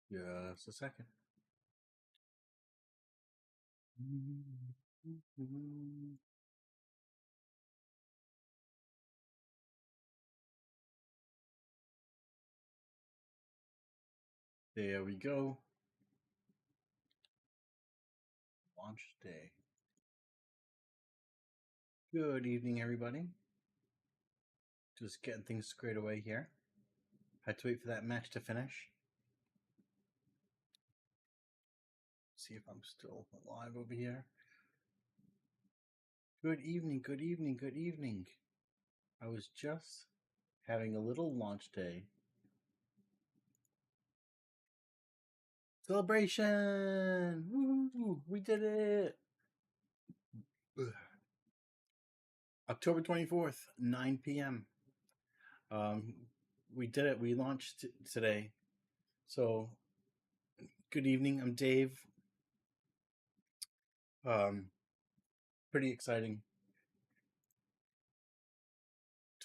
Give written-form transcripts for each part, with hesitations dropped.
Just a second. There we go. Launch day. Good evening, everybody. Just getting things squared away here. Had to wait for that match to finish. See if I'm still alive over here. Good evening, good evening, good evening. I was just having a little launch day. Celebration! Woo! We did it! October 24th, 9 p.m. We did it. We launched today. So, good evening. I'm Dave. Pretty exciting.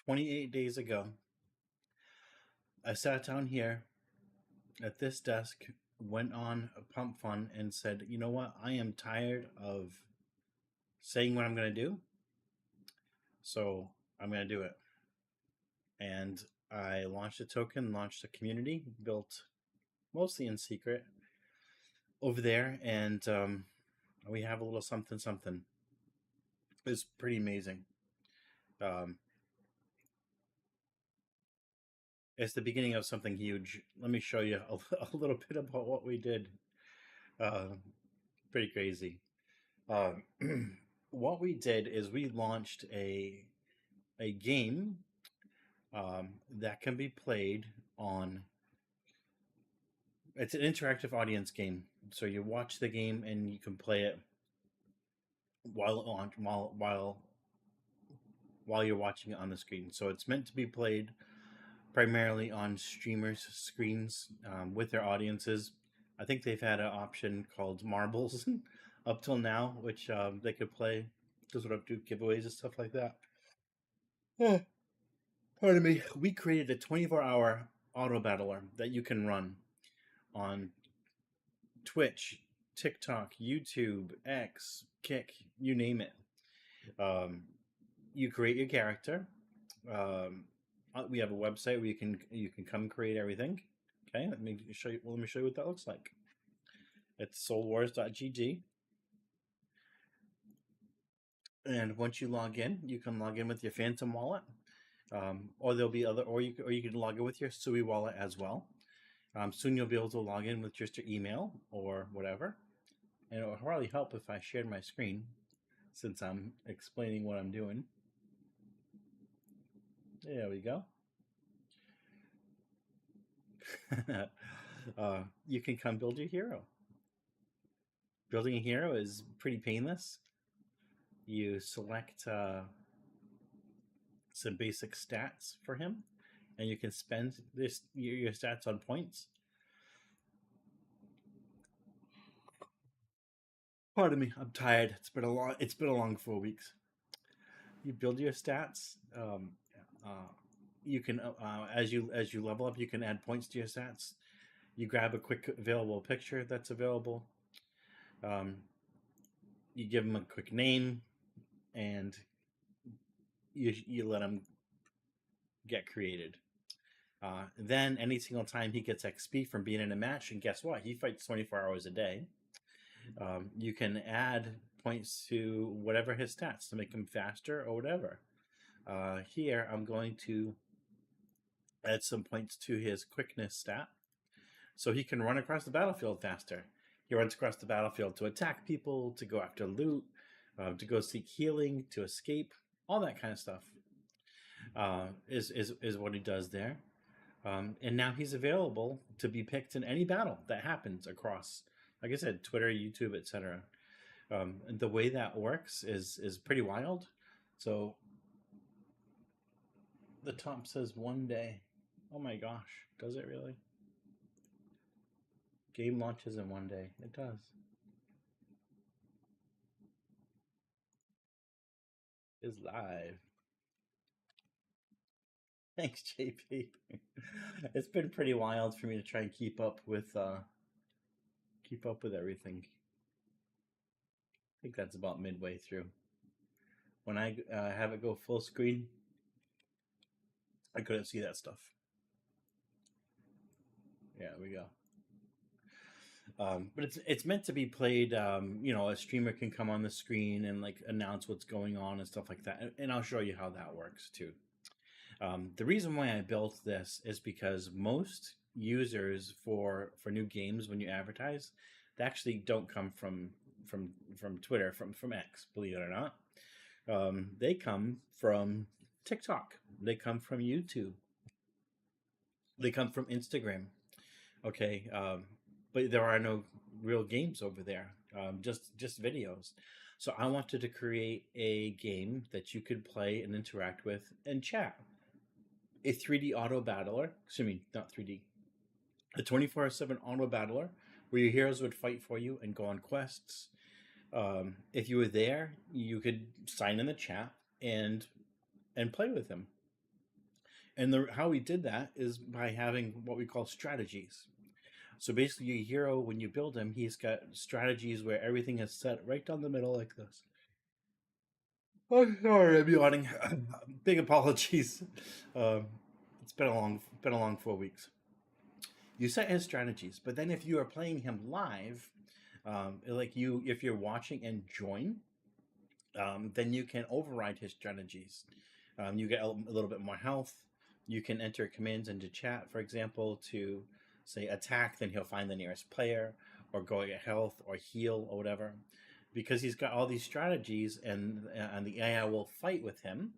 28 days ago, I sat down here at this desk, went on a pump fun, and said, you know what? I am tired of saying what I'm going to do. So I'm going to do it. And I launched a token, launched a community, built mostly in secret over there. And we have a little something. It's pretty amazing. It's the beginning of something huge. Let me show you a little bit about what we did. Pretty crazy. What we did is we launched a game that can be played on. It's an interactive audience game, so you watch the game and you can play it while you're watching it on the screen. So it's meant to be played primarily on streamers' screens with their audiences. I think they've had an option called Marbles up till now, which they could play to sort of do giveaways and stuff like that. Oh, pardon me. We created a 24-hour auto battler that you can run on Twitch, TikTok, YouTube, X, Kick, you name it. You create your character. We have a website where you can come create everything. Okay, let me show you what that looks like. It's soulwars.gg. And once you log in, you can log in with your Phantom wallet, or there'll be other, or you can log in with your Sui wallet as well. Soon you'll be able to log in with just your email or whatever. And it would probably help if I shared my screen, since I'm explaining what I'm doing. There we go. You can come build your hero. Building a hero is pretty painless. You select some basic stats for him, and you can spend your stats on points. Pardon me, I'm tired. It's been a long 4 weeks. You build your stats. You can as you level up, you can add points to your stats. You grab a quick available picture that's available. You give him a quick name, and you let him get created. Then any single time he gets XP from being in a match, and guess what? He fights 24 hours a day. You can add points to whatever his stats to make him faster or whatever. Here, I'm going to add some points to his quickness stat, so he can run across the battlefield faster. He runs across the battlefield to attack people, to go after loot, to go seek healing, to escape, all that kind of stuff is what he does there. And now he's available to be picked in any battle that happens across, like I said, Twitter, YouTube, etc. And the way that works is pretty wild. So the top says 1 day. Oh my gosh, does it really? Game launches in 1 day. It does. Is live. Thanks, JP. It's been pretty wild for me to try and keep up with keep up with everything. I think that's about midway through. When I have it go full screen, I couldn't see that stuff. Yeah, there we go. But it's meant to be played. A streamer can come on the screen and like announce what's going on and stuff like that. And I'll show you how that works too. The reason why I built this is because most users for new games, when you advertise, they actually don't come from Twitter, from X, believe it or not. They come from TikTok. They come from YouTube. They come from Instagram. Okay, but there are no real games over there. Just videos. So I wanted to create a game that you could play and interact with and chat. A 3D auto battler. Excuse me, not 3D. A 24/7 auto battler where your heroes would fight for you and go on quests. If you were there, you could sign in the chat and play with him. And how we did that is by having what we call strategies. So basically, your hero, when you build him, he's got strategies where everything is set right down the middle like this. Oh, sorry, I'm yawning. Big apologies. It's been a long 4 weeks. You set his strategies, but then if you are playing him live, if you're watching and join, then you can override his strategies. You get a little bit more health. You can enter commands into chat, for example, to say attack, then he'll find the nearest player, or go get health, or heal, or whatever. Because he's got all these strategies, and the AI will fight with him,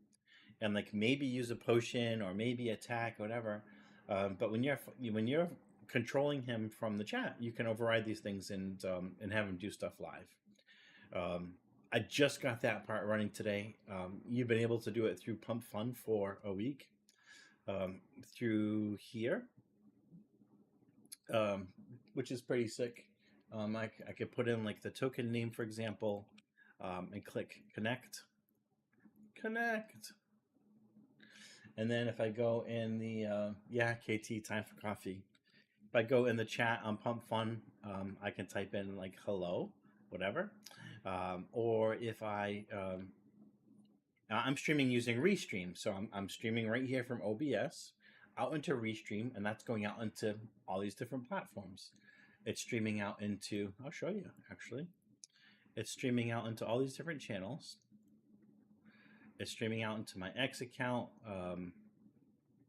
and like maybe use a potion or maybe attack, whatever. But when you're controlling him from the chat, you can override these things and have him do stuff live. I just got that part running today. You've been able to do it through Pump Fun for a week. Through here, which is pretty sick. I could put in like the token name, for example, and click connect. And then if I go in the, KT, time for coffee. If I go in the chat on Pump Fun, I can type in like hello, whatever. Or if I'm streaming using Restream. So I'm streaming right here from OBS out into Restream, and that's going out into all these different platforms. It's streaming out into, I'll show you actually. It's streaming out into all these different channels. It's streaming out into my X account.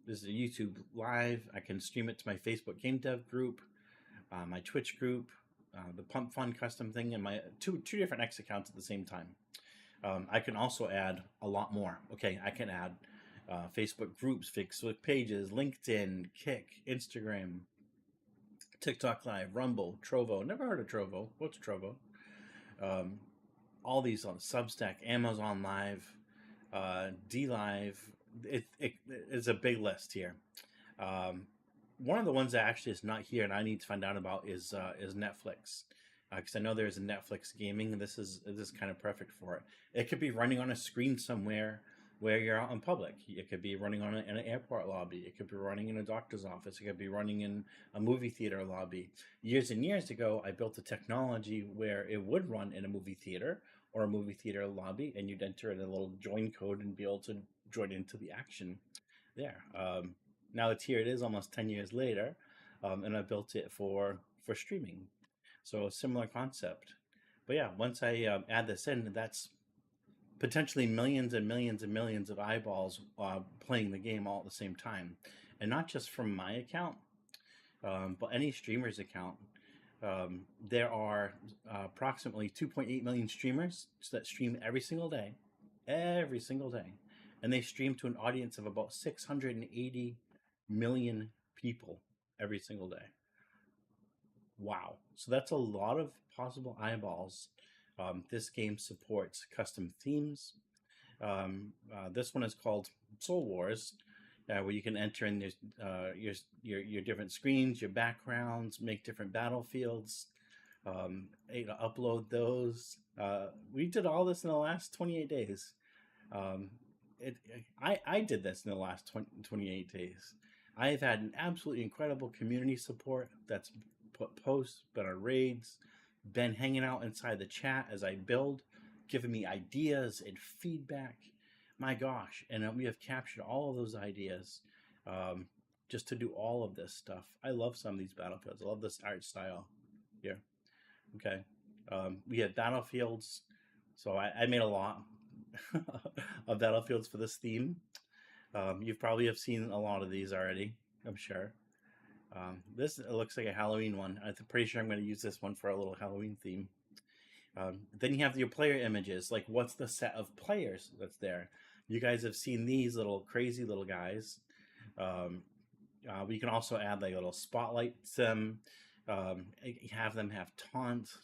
This is a YouTube Live. I can stream it to my Facebook Game Dev group, my Twitch group, the Pump Fun custom thing, and my two different X accounts at the same time. I can also add a lot more. Okay, I can add Facebook groups, Facebook pages, LinkedIn, Kick, Instagram, TikTok Live, Rumble, Trovo. Never heard of Trovo. What's Trovo? All these on Substack, Amazon Live, D Live. It's a big list here. One of the ones that actually is not here and I need to find out about is Netflix. Because I know there's a Netflix gaming, and this is kind of perfect for it. It could be running on a screen somewhere where you're out in public. It could be running on in an airport lobby. It could be running in a doctor's office. It could be running in a movie theater lobby. Years and years ago, I built a technology where it would run in a movie theater or a movie theater lobby, and you'd enter in a little join code and be able to join into the action there. Now here it is almost 10 years later, and I built it for streaming. So a similar concept. But yeah, once I add this in, that's potentially millions and millions and millions of eyeballs playing the game all at the same time. And not just from my account, but any streamer's account. There are approximately 2.8 million streamers that stream every single day. And they stream to an audience of about 680 million people every single day. Wow. So that's a lot of possible eyeballs. This game supports custom themes. This one is called SoulWars, where you can enter in your different screens, your backgrounds, make different battlefields, upload those. We did all this in the last 28 days. I did this in the last 28 days. I have had an absolutely incredible community support that's put posts, been on raids, been hanging out inside the chat as I build, giving me ideas and feedback. My gosh. And we have captured all of those ideas just to do all of this stuff. I love some of these battlefields. I love this art style here. Okay. We had battlefields. So I made a lot of battlefields for this theme. You've probably have seen a lot of these already, I'm sure. This looks like a Halloween one. I'm pretty sure I'm going to use this one for a little Halloween theme. Then you have your player images, like what's the set of players that's there. You guys have seen these little crazy little guys. We can also add like little spotlights. Have them have taunts,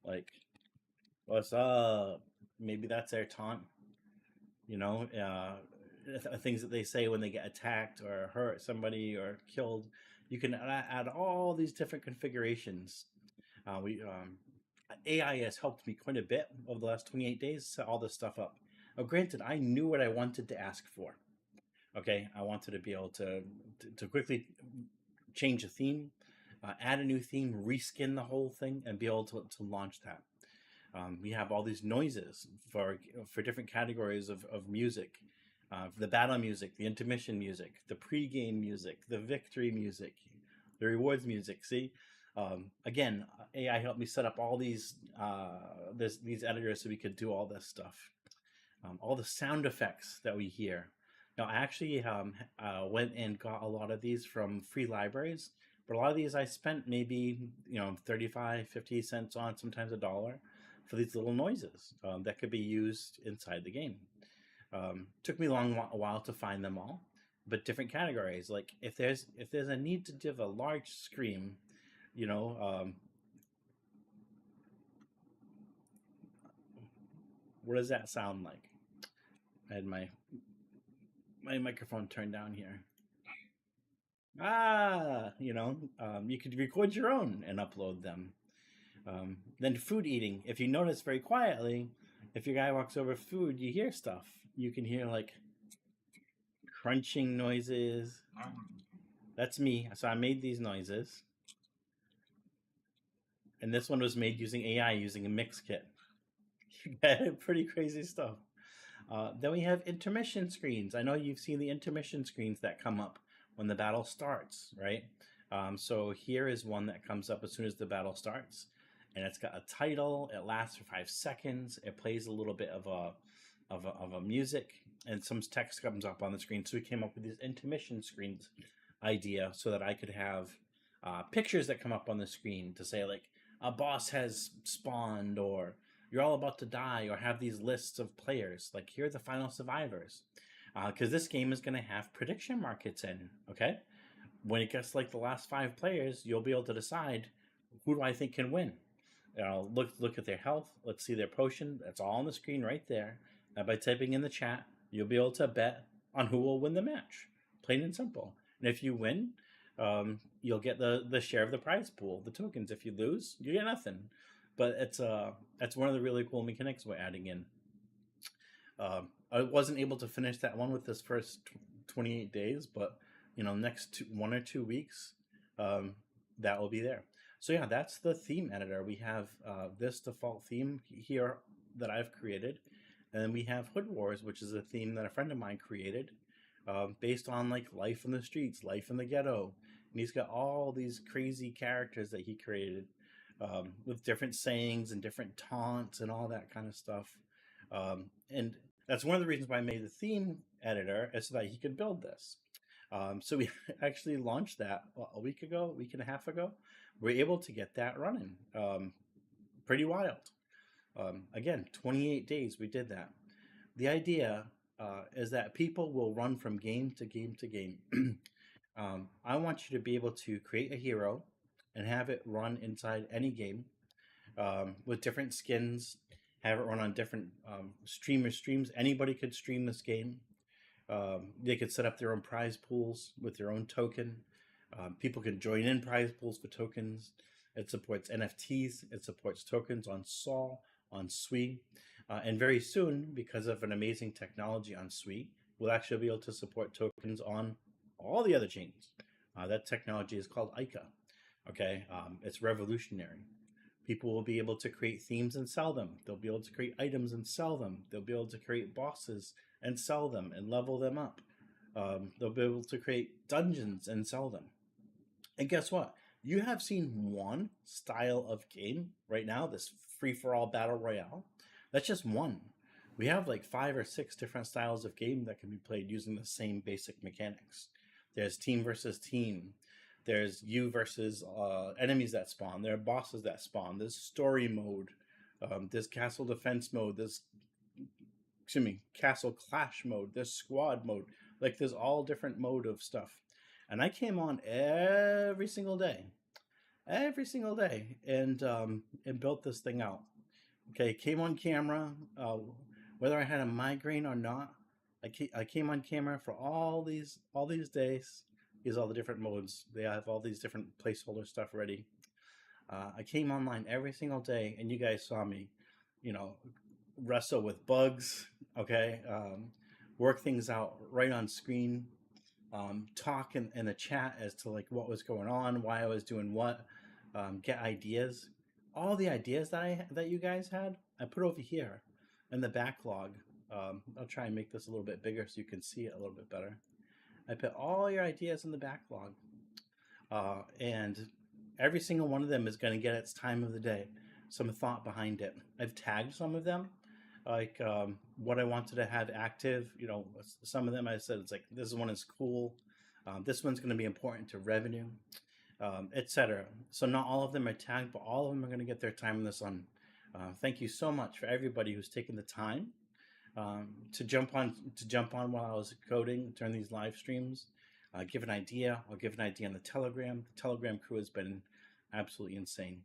like what's up? Maybe that's their taunt. You know, things that they say when they get attacked or hurt somebody or killed. You can add all these different configurations. AI has helped me quite a bit over the last 28 days to set all this stuff up. Now, granted, I knew what I wanted to ask for. Okay, I wanted to be able to quickly change a theme, add a new theme, reskin the whole thing, and be able to launch that. We have all these noises for different categories of music. The battle music, the intermission music, the pre-game music, the victory music, the rewards music. See, again, AI helped me set up all these editors so we could do all this stuff. All the sound effects that we hear. Now, I actually went and got a lot of these from free libraries, but a lot of these I spent maybe 35, 50 cents on, sometimes $1 for these little noises that could be used inside the game. Took me a while to find them all, but different categories. Like if there's a need to give a large scream, what does that sound like? I had my microphone turned down here. You could record your own and upload them. Then food eating. If you notice very quietly, if your guy walks over food, you hear stuff. You can hear like crunching noises. That's me. So I made these noises. And this one was made using AI, using a mix kit. Pretty crazy stuff. Then we have intermission screens. I know you've seen the intermission screens that come up when the battle starts, right? So here is one that comes up as soon as the battle starts. And it's got a title. It lasts for 5 seconds. It plays a little bit of a music, and some text comes up on the screen. So we came up with these intermission screens idea so that I could have pictures that come up on the screen to say like a boss has spawned, or you're all about to die, or have these lists of players. Like here are the final survivors, because this game is going to have prediction markets in. Okay, when it gets like the last 5 players, you'll be able to decide who do I think can win. Look at their health. Let's see their potion. That's all on the screen right there. Now, by typing in the chat, you'll be able to bet on who will win the match. Plain and simple. And if you win, you'll get the share of the prize pool, the tokens. If you lose, you get nothing. But that's one of the really cool mechanics we're adding in. I wasn't able to finish that one with this first 28 days, but next 1 or 2 weeks, that will be there. So yeah, that's the theme editor. We have this default theme here that I've created. And then we have Hood Wars, which is a theme that a friend of mine created based on like life in the streets, life in the ghetto. And he's got all these crazy characters that he created with different sayings and different taunts and all that kind of stuff. And that's one of the reasons why I made the theme editor, is so that he could build this. So we actually launched that a week and a half ago. We're able to get that running. Pretty wild. Again, 28 days we did that. The idea is that people will run from game to game to game. I want you to be able to create a hero and have it run inside any game with different skins, have it run on different streams. Anybody could stream this game. They could set up their own prize pools with their own token. People can join in prize pools for tokens. It supports NFTs. It supports tokens on Sol, on Sui. And very soon, because of an amazing technology on Sui, we'll actually be able to support tokens on all the other chains. That technology is called ICA. Okay, it's revolutionary. People will be able to create themes and sell them. They'll be able to create items and sell them. They'll be able to create bosses and sell them and level them up. They'll be able to create dungeons and sell them. And guess what? You have seen one style of game right now, this free for all battle royale. That's just one. We have like 5 or 6 different styles of game that can be played using the same basic mechanics. There's team versus team. There's you versus enemies that spawn. There are bosses that spawn. There's story mode. There's castle defense mode. There's castle clash mode. There's squad mode. Like there's all different mode of stuff. And I came on every single day, and built this thing out. Okay, came on camera, whether I had a migraine or not. I came on camera for all these days. Here's all the different modes. They have all these different placeholder stuff ready. I came online every single day, and you guys saw me, wrestle with bugs. Okay, work things out right on screen. Talk in the chat as to like what was going on, why I was doing what, get ideas. All the ideas that you guys had, I put over here in the backlog. I'll try and make this a little bit bigger so you can see it a little bit better. I put all your ideas in the backlog, and every single one of them is going to get its time of the day, some thought behind it. I've tagged some of them, like what I wanted to have active. Some of them I said it's like this one is cool, this one's going to be important to revenue, etc. So not all of them are tagged, but all of them are going to get their time in the sun. Thank you so much for everybody who's taken the time to jump on while I was coding during these live streams. Give an idea. I'll give an idea on the Telegram. The Telegram crew has been absolutely insane.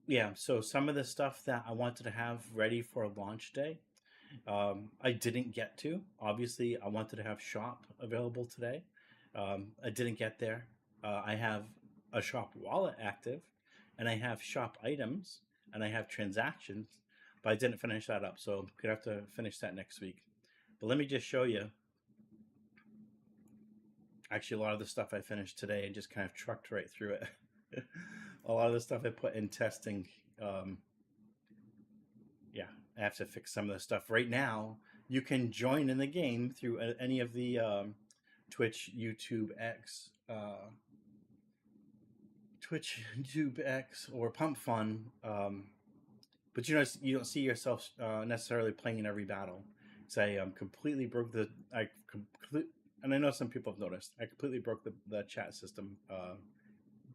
Yeah, so some of the stuff that I wanted to have ready for a launch day, I didn't get to. Obviously, I wanted to have shop available today. I didn't get there. I have a shop wallet active, and I have shop items, and I have transactions, but I didn't finish that up. So I'm gonna have to finish that next week. But let me just show you. Actually, a lot of the stuff I finished today and just kind of trucked right through it. A lot of the stuff I put in testing. Yeah, I have to fix some of the stuff. Right now, you can join in the game through any of the Twitch, YouTube X, or Pump Fun. But you don't see yourself necessarily playing in every battle. So I completely broke and I know some people have noticed, I completely broke the chat system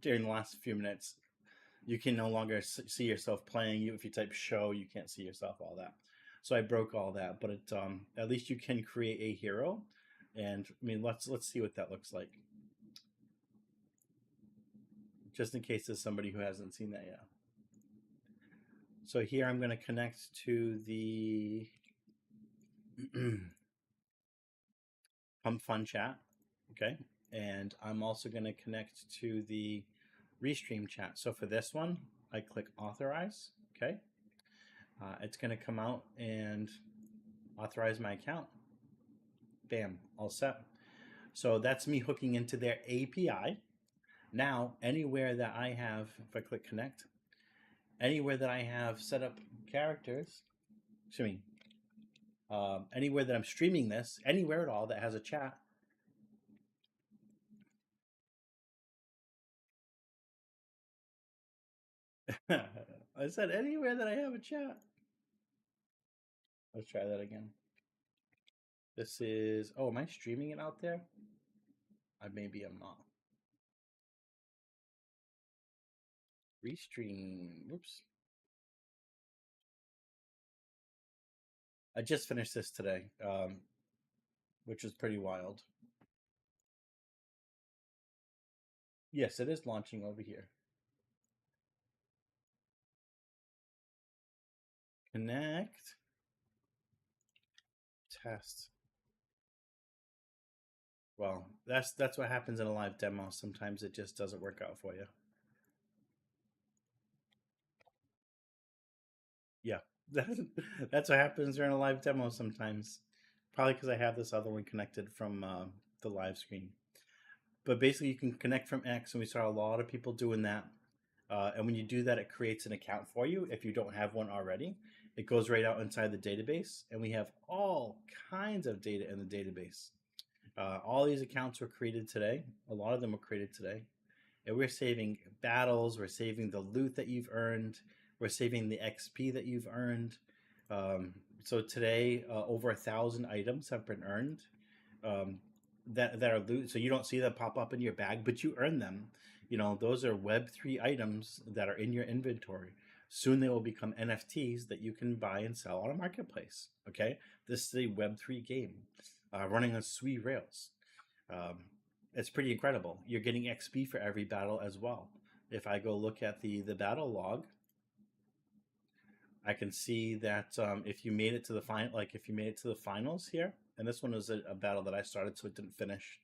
during the last few minutes. You can no longer see yourself playing. If you type show, you can't see yourself, all that. So I broke all that, but at least you can create a hero. And I mean, let's see what that looks like. Just in case there's somebody who hasn't seen that yet. So here I'm going to connect to the Pump Fun chat, okay? And I'm also going to connect to the Restream chat. So for this one, I click authorize, okay? It's going to come out and authorize my account. Bam, all set. So that's me hooking into their API. Now, anywhere that I have, if I click connect, anywhere that I have set up characters, anywhere that I'm streaming this, anywhere at all that has a chat, I said anywhere that I have a chat. Let's try that again. This is, am I streaming it out there? Maybe I'm not. Restream, whoops. I just finished this today, which is pretty wild. Yes, it is launching over here. Connect. Test. Well, that's what happens in a live demo. Sometimes it just doesn't work out for you. Yeah, that's what happens during a live demo sometimes. Probably because I have this other one connected from the live screen. But basically, you can connect from X, and we saw a lot of people doing that. And when you do that, it creates an account for you if you don't have one already. It goes right out inside the database, and we have all kinds of data in the database. All these accounts were created today. A lot of them were created today. And we're saving battles, we're saving the loot that you've earned, we're saving the XP that you've earned. So today, over 1,000 items have been earned that are loot. So you don't see them pop up in your bag, but you earn them. You know, those are Web3 items that are in your inventory. Soon they will become NFTs that you can buy and sell on a marketplace. Okay, this is a Web3 game running on Sui Rails. It's pretty incredible. You're getting XP for every battle as well. If I go look at the battle log, I can see that if you made it to the final, like if you made it to the finals here, and this one was a battle that I started, so it didn't finish,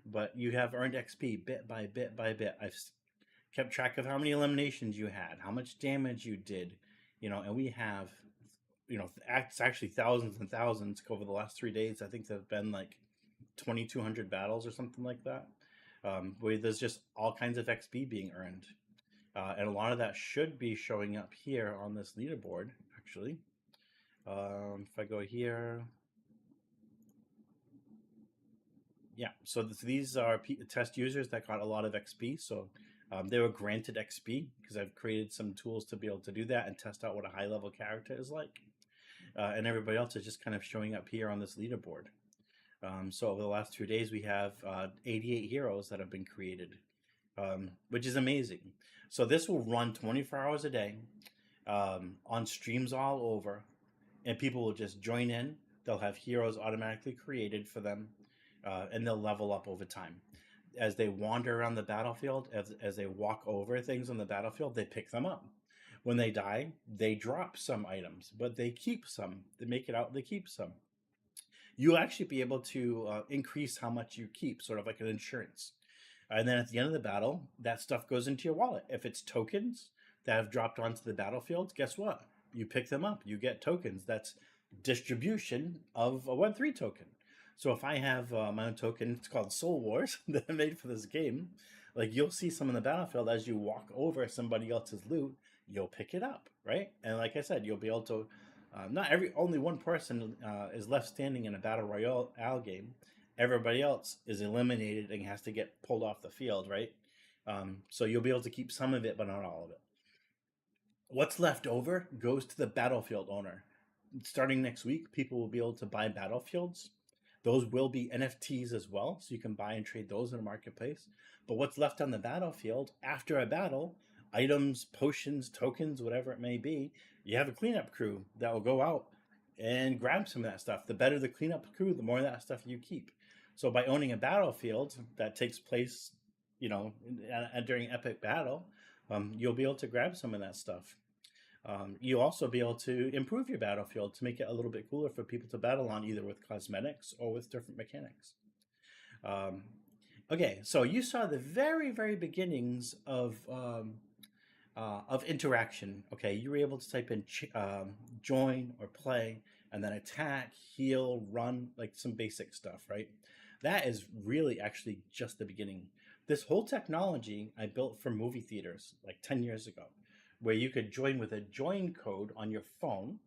but you have earned XP bit by bit by bit. I've kept track of how many eliminations you had, how much damage you did, you know, and we have, you know, it's actually thousands and thousands over the last 3 days. I think there have been like 2,200 battles or something like that, where there's just all kinds of XP being earned. And a lot of that should be showing up here on this leaderboard, actually. If I go here, yeah, so these are test users that got a lot of XP. So they were granted XP because I've created some tools to be able to do that and test out what a high level character is like. And everybody else is just kind of showing up here on this leaderboard. So over the last 2 days, we have 88 heroes that have been created, which is amazing. So this will run 24 hours a day on streams all over, and people will just join in. They'll have heroes automatically created for them, and they'll level up over time. As they wander around the battlefield, as they walk over things on the battlefield, they pick them up. When they die, they drop some items, but they keep some. They make it out, they keep some. You'll actually be able to increase how much you keep, sort of like an insurance. And then at the end of the battle, that stuff goes into your wallet. If it's tokens that have dropped onto the battlefield, guess what? You pick them up, you get tokens. That's distribution of a Web3 token. So if I have my own token, it's called SoulWars, that I made for this game, like you'll see some in the battlefield as you walk over somebody else's loot, you'll pick it up, right? And like I said, you'll be able to, only one person is left standing in a battle royale game. Everybody else is eliminated and has to get pulled off the field, right? So you'll be able to keep some of it, but not all of it. What's left over goes to the battlefield owner. Starting next week, people will be able to buy battlefields. Those will be NFTs as well, so you can buy and trade those in a marketplace. But what's left on the battlefield after a battle, items, potions, tokens, whatever it may be, you have a cleanup crew that will go out and grab some of that stuff. The better the cleanup crew, the more of that stuff you keep. So by owning a battlefield that takes place, you know, during epic battle, you'll be able to grab some of that stuff. You'll also be able to improve your battlefield to make it a little bit cooler for people to battle on, either with cosmetics or with different mechanics. Okay, so you saw the very, very beginnings of interaction. Okay, you were able to type in join or play, and then attack, heal, run, like some basic stuff, right? That is really actually just the beginning. This whole technology I built for movie theaters like 10 years ago, where you could join with a join code on your phone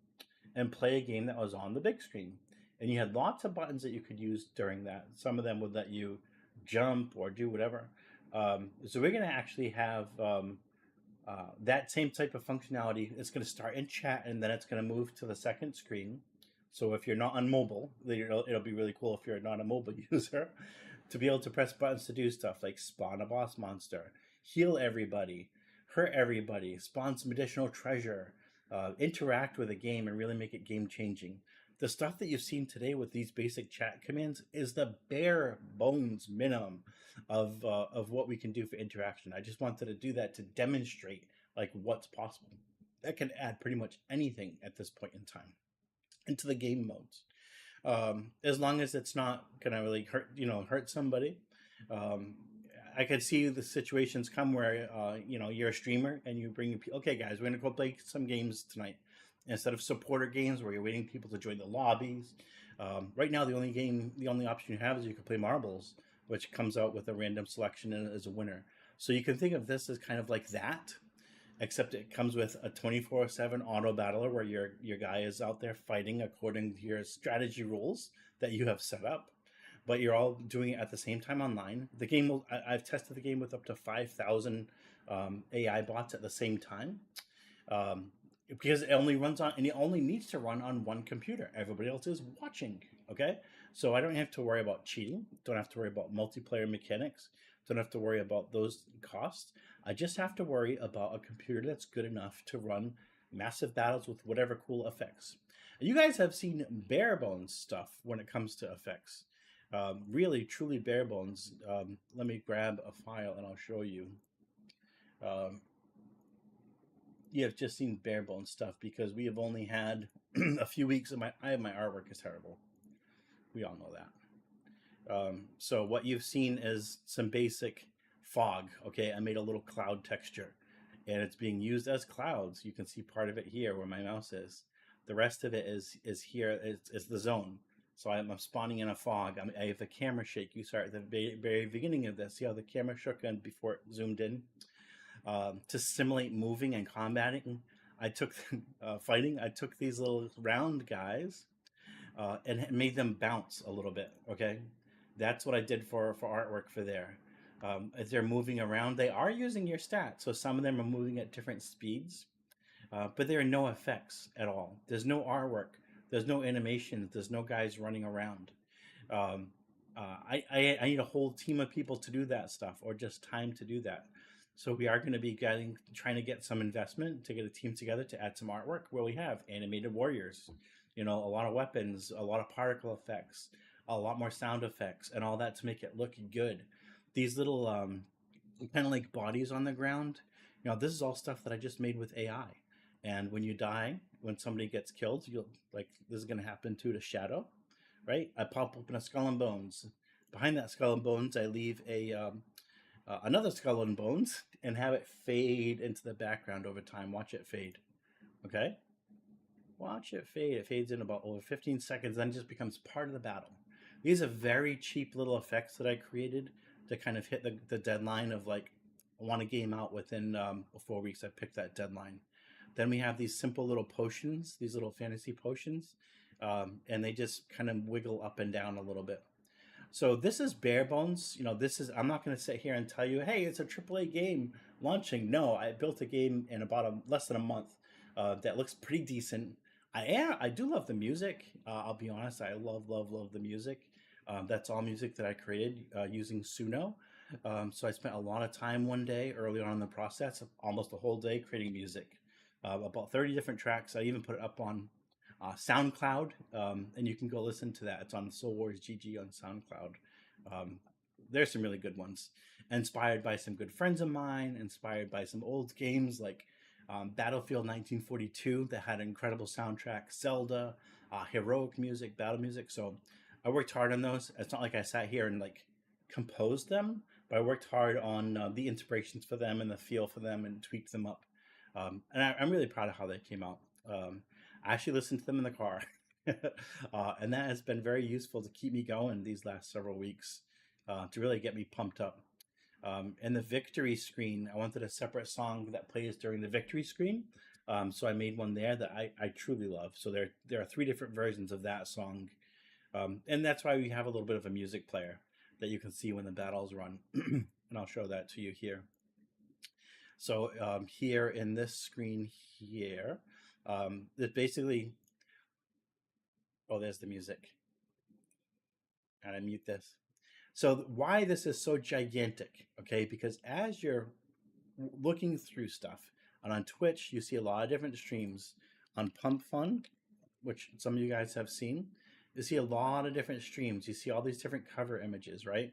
and play a game that was on the big screen. And you had lots of buttons that you could use during that. Some of them would let you jump or do whatever. So we're going to actually have that same type of functionality. It's going to start in chat, and then it's going to move to the second screen. So if you're not on mobile, it'll be really cool if you're not a mobile user to be able to press buttons to do stuff like spawn a boss monster, heal everybody, hurt everybody, spawn some additional treasure, interact with a game and really make it game changing. The stuff that you've seen today with these basic chat commands is the bare bones minimum of what we can do for interaction. I just wanted to do that to demonstrate like what's possible. That can add pretty much anything at this point in time into the game modes, as long as it's not gonna really hurt somebody. I could see the situations come where you're a streamer and you bring people. Okay, guys, we're gonna go play some games tonight instead of supporter games where you're waiting people to join the lobbies. Right now, the only option you have is you can play marbles. which comes out with a random selection and as a winner. So you can think of this as kind of like that, except it comes with a 24/7 auto battler where your guy is out there fighting according to your strategy rules that you have set up, but you're all doing it at the same time online. The game will I've tested the game with up to 5,000 AI bots at the same time, um, because it only runs on, and it only needs to run on one computer. Everybody else is watching. Okay, so I don't have to worry about cheating. Don't have to worry about multiplayer mechanics. Don't have to worry about those costs. I just have to worry about a computer that's good enough to run massive battles with whatever cool effects. You guys have seen bare bones stuff when it comes to effects. Really, truly bare bones. Let me grab a file and I'll show you. Um, you have just seen bare bones stuff because we have only had a few weeks of my artwork is terrible. We all know that. So what you've seen is some basic fog. Okay, I made a little cloud texture, and it's being used as clouds. You can see part of it here where my mouse is. The rest of it is here. Is the zone. So I'm spawning in a fog. I have the camera shake. You saw at the very beginning of this. See how the camera shook and before it zoomed in. To simulate moving and combating, I took fighting. I took these little round guys and made them bounce a little bit. Okay, that's what I did for artwork for there. As they're moving around, they are using your stats. So some of them are moving at different speeds, but there are no effects at all. There's no artwork. There's no animations. There's no guys running around. Um, I need a whole team of people to do that stuff, or just time to do that. So we are going to be trying to get some investment to get a team together to add some artwork where we have animated warriors, a lot of weapons, a lot of particle effects, a lot more sound effects, and all that to make it look good. These little kind of like bodies on the ground, this is all stuff that I just made with AI. And when you die, when somebody gets killed, you'll like this is going to happen to the shadow, right? I pop open a skull and bones. Behind that skull and bones, I leave another skull and bones and have it fade into the background over time. Watch it fade. Okay? Watch it fade. It fades in about over 15 seconds, then it just becomes part of the battle. These are very cheap little effects that I created to kind of hit the deadline of like, I want a game out within 4 weeks. I picked that deadline. Then we have these simple little potions, these little fantasy potions, and they just kind of wiggle up and down a little bit. So this is bare bones. I'm not going to sit here and tell you, hey, it's a AAA game launching. No, I built a game in about less than a month that looks pretty decent. I do love the music. I'll be honest. I love the music. That's all music that I created using Suno. So I spent a lot of time one day early on in the process, almost a whole day creating music. About 30 different tracks. I even put it up on SoundCloud, and you can go listen to that. It's on SoulWars GG on SoundCloud. There's some really good ones, inspired by some good friends of mine, inspired by some old games like Battlefield 1942 that had an incredible soundtrack, Zelda, heroic music, battle music. So I worked hard on those. It's not like I sat here and like composed them, but I worked hard on the inspirations for them and the feel for them and tweaked them up. And I'm really proud of how they came out. I actually listened to them in the car, and that has been very useful to keep me going these last several weeks, to really get me pumped up. And the victory screen, I wanted a separate song that plays during the victory screen, so I made one there that I truly love. So there are 3 different versions of that song, and that's why we have a little bit of a music player that you can see when the battles run, and I'll show that to you here. So here in this screen here, it basically, oh, there's the music. And I mute this. So why this is so gigantic, okay? Because as you're looking through stuff, and on Twitch, you see a lot of different streams. On Pump Fun, which some of you guys have seen, you see a lot of different streams. You see all these different cover images, right?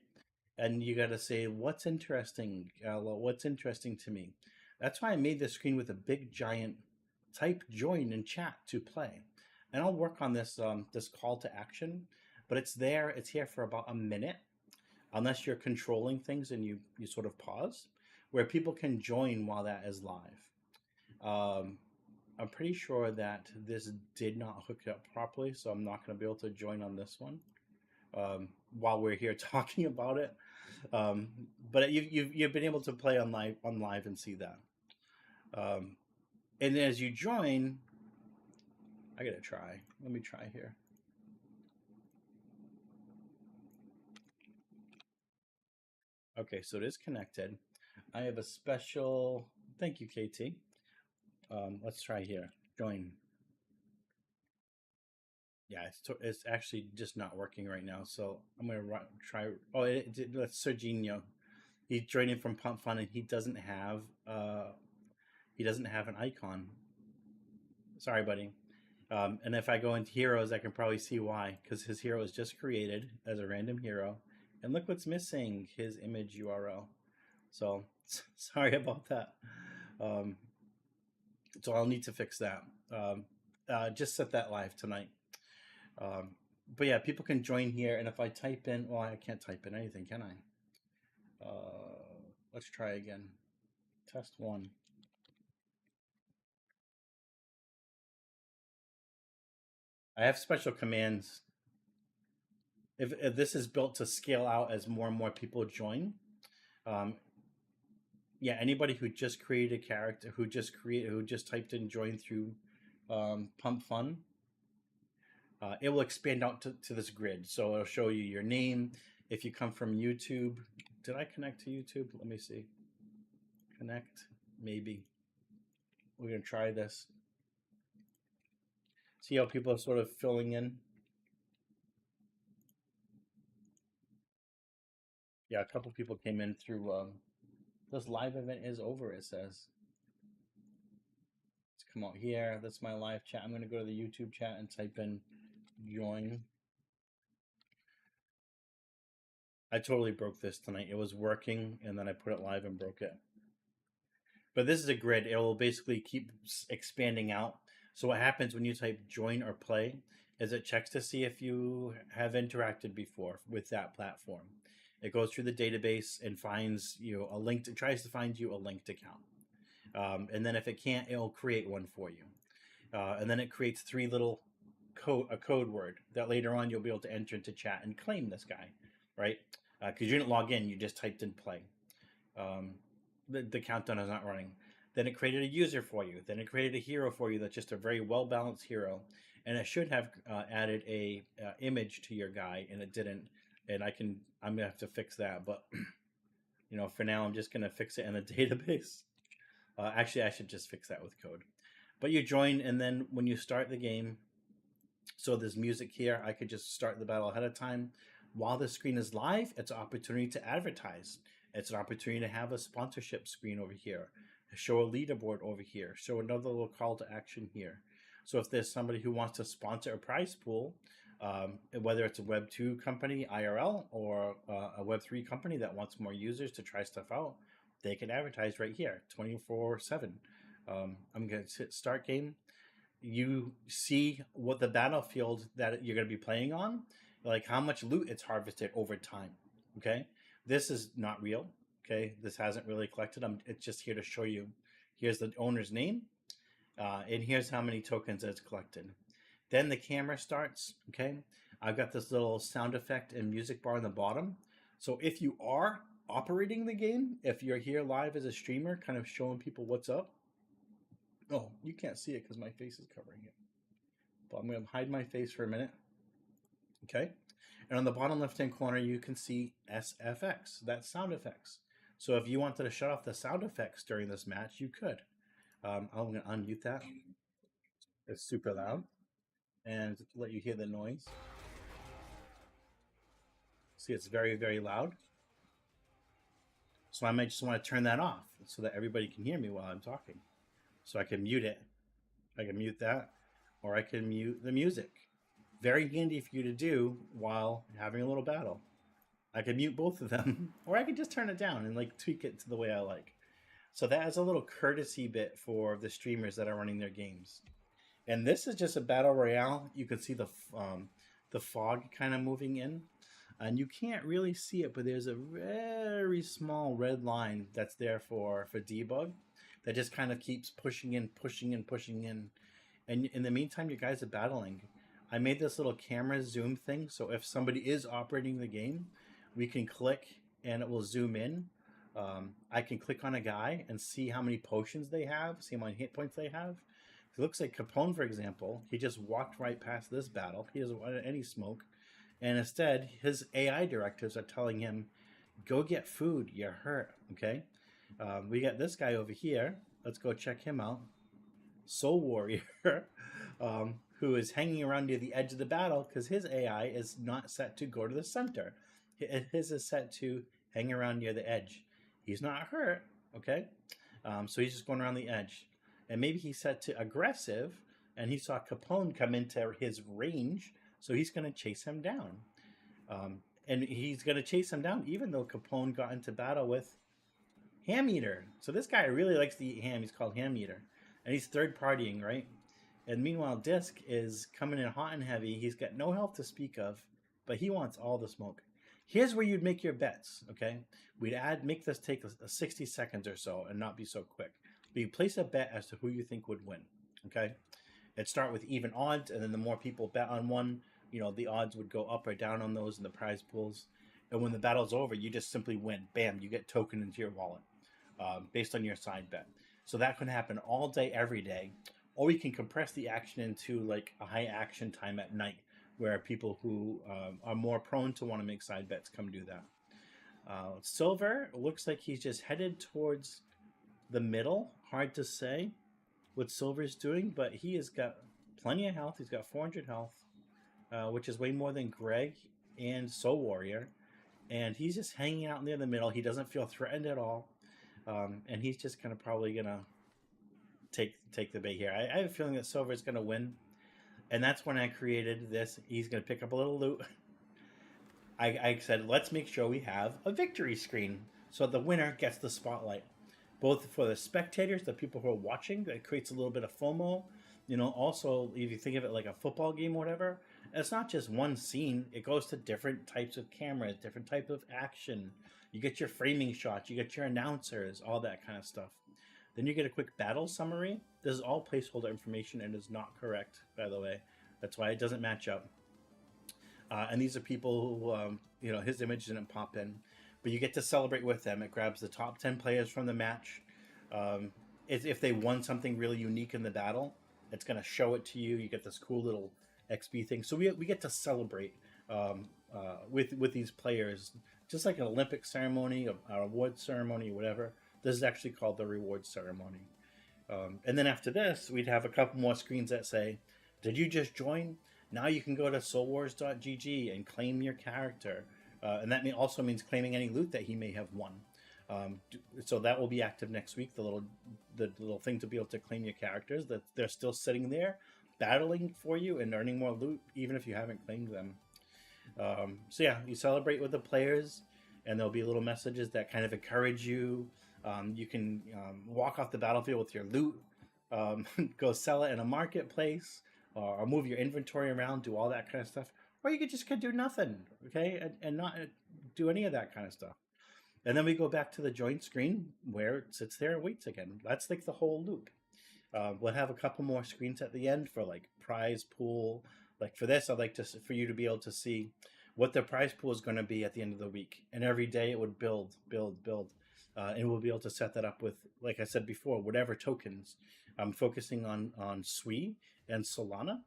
And you got to say, what's interesting? What's interesting to me? That's why I made this screen with a big giant type join in chat to play. And I'll work on this this call to action, but it's here for about a minute, unless you're controlling things and you sort of pause, where people can join while that is live. I'm pretty sure that this did not hook up properly, so I'm not going to be able to join on this one. while we're here talking about it. Um, but you've been able to play on live and see that. Um, and then as you join, I gotta try. Let me try here. Okay, so it is connected. I have a special. Thank you, KT. Let's try here. Join. Yeah, it's actually just not working right now. So I'm gonna try. Oh, that's Serginho. He's joining from Pump Fun, and he doesn't have an icon. Sorry, buddy. And if I go into heroes, I can probably see why, because his hero is just created as a random hero, and look what's missing: his image URL. So sorry about that. Um, so I'll need to fix that. Just set that live tonight. But yeah, people can join here, and if I type in, well, I can't type in anything, can I? Let's try again. Test one. I have special commands. If this is built to scale out as more and more people join, um, yeah, anybody who just created a character, who just typed in join through Pump Fun, it will expand out to this grid. So it'll show you your name. If you come from YouTube, did I connect to YouTube? Let me see. Connect, maybe. We're gonna try this. See how people are sort of filling in. Yeah, a couple people came in through. This live event is over. It says. Let's come out here. That's my live chat. I'm gonna go to the YouTube chat and type in join. I totally broke this tonight. It was working, and then I put it live and broke it. But this is a grid. It will basically keep expanding out. So what happens when you type join or play is it checks to see if you have interacted before with that platform. It goes through the database and finds you a linked. Tries to find you a linked account, and then if it can't, it'll create one for you. And then it creates three little a code word that later on you'll be able to enter into chat and claim this guy, right? Because you didn't log in, you just typed in play. The countdown is not running. Then it created a user for you. Then it created a hero for you that's just a very well balanced hero, and it should have added a image to your guy, and it didn't. And I'm gonna have to fix that, but for now I'm just gonna fix it in the database. Actually, I should just fix that with code. But you join, and then when you start the game, so there's music here. I could just start the battle ahead of time. While the screen is live, it's an opportunity to advertise. It's an opportunity to have a sponsorship screen over here, show a leaderboard over here, show another little call to action here. So if there's somebody who wants to sponsor a prize pool, whether it's a Web 2 company, IRL, or a Web 3 company that wants more users to try stuff out, they can advertise right here, 24/7. I'm going to hit start game. You see what the battlefield that you're going to be playing on, like how much loot it's harvested over time. Okay, this is not real. Okay, this hasn't really collected. It's just here to show you. Here's the owner's name, and here's how many tokens it's collected. Then the camera starts. Okay, I've got this little sound effect and music bar on the bottom. So if you are operating the game, if you're here live as a streamer, kind of showing people what's up. Oh, you can't see it because my face is covering it. But I'm going to hide my face for a minute. Okay. And on the bottom left-hand corner, you can see SFX. That's sound effects. So if you wanted to shut off the sound effects during this match, you could. I'm going to unmute that. It's super loud. And let you hear the noise. See, it's very, very loud. So I might just want to turn that off so that everybody can hear me while I'm talking. So I can mute it. I can mute that, or I can mute the music. Very handy for you to do while having a little battle. I can mute both of them, or I can just turn it down and like tweak it to the way I like. So that is a little courtesy bit for the streamers that are running their games. And this is just a battle royale. You can see the fog kind of moving in, and you can't really see it, but there's a very small red line that's there for debug that just kind of keeps pushing in. And in the meantime, you guys are battling. I made this little camera zoom thing, so if somebody is operating the game, we can click and it will zoom in. I can click on a guy and see how many potions they have, see how many hit points they have. It looks like Capone, for example, he just walked right past this battle. He doesn't want any smoke. And instead, his AI directives are telling him, go get food, you're hurt, okay? We got this guy over here. Let's go check him out. Soul Warrior, who is hanging around near the edge of the battle because his AI is not set to go to the center. His is set to hang around near the edge. He's not hurt, okay? So he's just going around the edge. And maybe he's set to aggressive, and he saw Capone come into his range, so he's going to chase him down. And he's going to chase him down even though Capone got into battle with Ham Eater. So this guy really likes to eat ham. He's called Ham Eater. And he's third partying, right? And meanwhile, Disc is coming in hot and heavy. He's got no health to speak of, but he wants all the smoke. Here's where you'd make your bets, okay? We'd make this take 60 seconds or so and not be so quick. But you place a bet as to who you think would win, okay? It'd start with even odds, and then the more people bet on one, the odds would go up or down on those in the prize pools. And when the battle's over, you just simply win. Bam, you get token into your wallet based on your side bet. So that can happen all day, every day. Or we can compress the action into like a high action time at night where people who are more prone to want to make side bets come do that. Silver looks like he's just headed towards the middle. Hard to say what Silver's doing, but he has got plenty of health. He's got 400 health, which is way more than Greg and Soul Warrior. And he's just hanging out near the middle. He doesn't feel threatened at all. And he's just probably going to take the bait here. I have a feeling that Silver is going to win. And that's when I created this. He's going to pick up a little loot. I said, let's make sure we have a victory screen so the winner gets the spotlight. Both for the spectators, the people who are watching, that creates a little bit of FOMO. Also, if you think of it like a football game or whatever, it's not just one scene. It goes to different types of cameras, different type of action. You get your framing shots, you get your announcers, all that kind of stuff. Then you get a quick battle summary. This is all placeholder information and is not correct, by the way. That's why it doesn't match up. And these are people who, his image didn't pop in. But you get to celebrate with them. It grabs the top 10 players from the match. If they won something really unique in the battle, it's going to show it to you. You get this cool little XP thing. So we get to celebrate with these players, just like an Olympic ceremony, a award ceremony, whatever. This is actually called the reward ceremony. And then after this, we'd have a couple more screens that say, did you just join? Now you can go to soulwars.gg and claim your character. And that also means claiming any loot that he may have won. So that will be active next week, the little thing to be able to claim your characters, that they're still sitting there battling for you and earning more loot, even if you haven't claimed them. So yeah, you celebrate with the players, and there'll be little messages that kind of encourage you. You can walk off the battlefield with your loot, go sell it in a marketplace, or move your inventory around, do all that kind of stuff. Or you could just do nothing, okay, and not do any of that kind of stuff. And then we go back to the join screen where it sits there and waits again. That's like the whole loop. We'll have a couple more screens at the end for like prize pool. Like for this, I'd like for you to be able to see what the prize pool is going to be at the end of the week. And every day it would build. And we'll be able to set that up with, like I said before, whatever tokens. I'm focusing on SWE and Solana.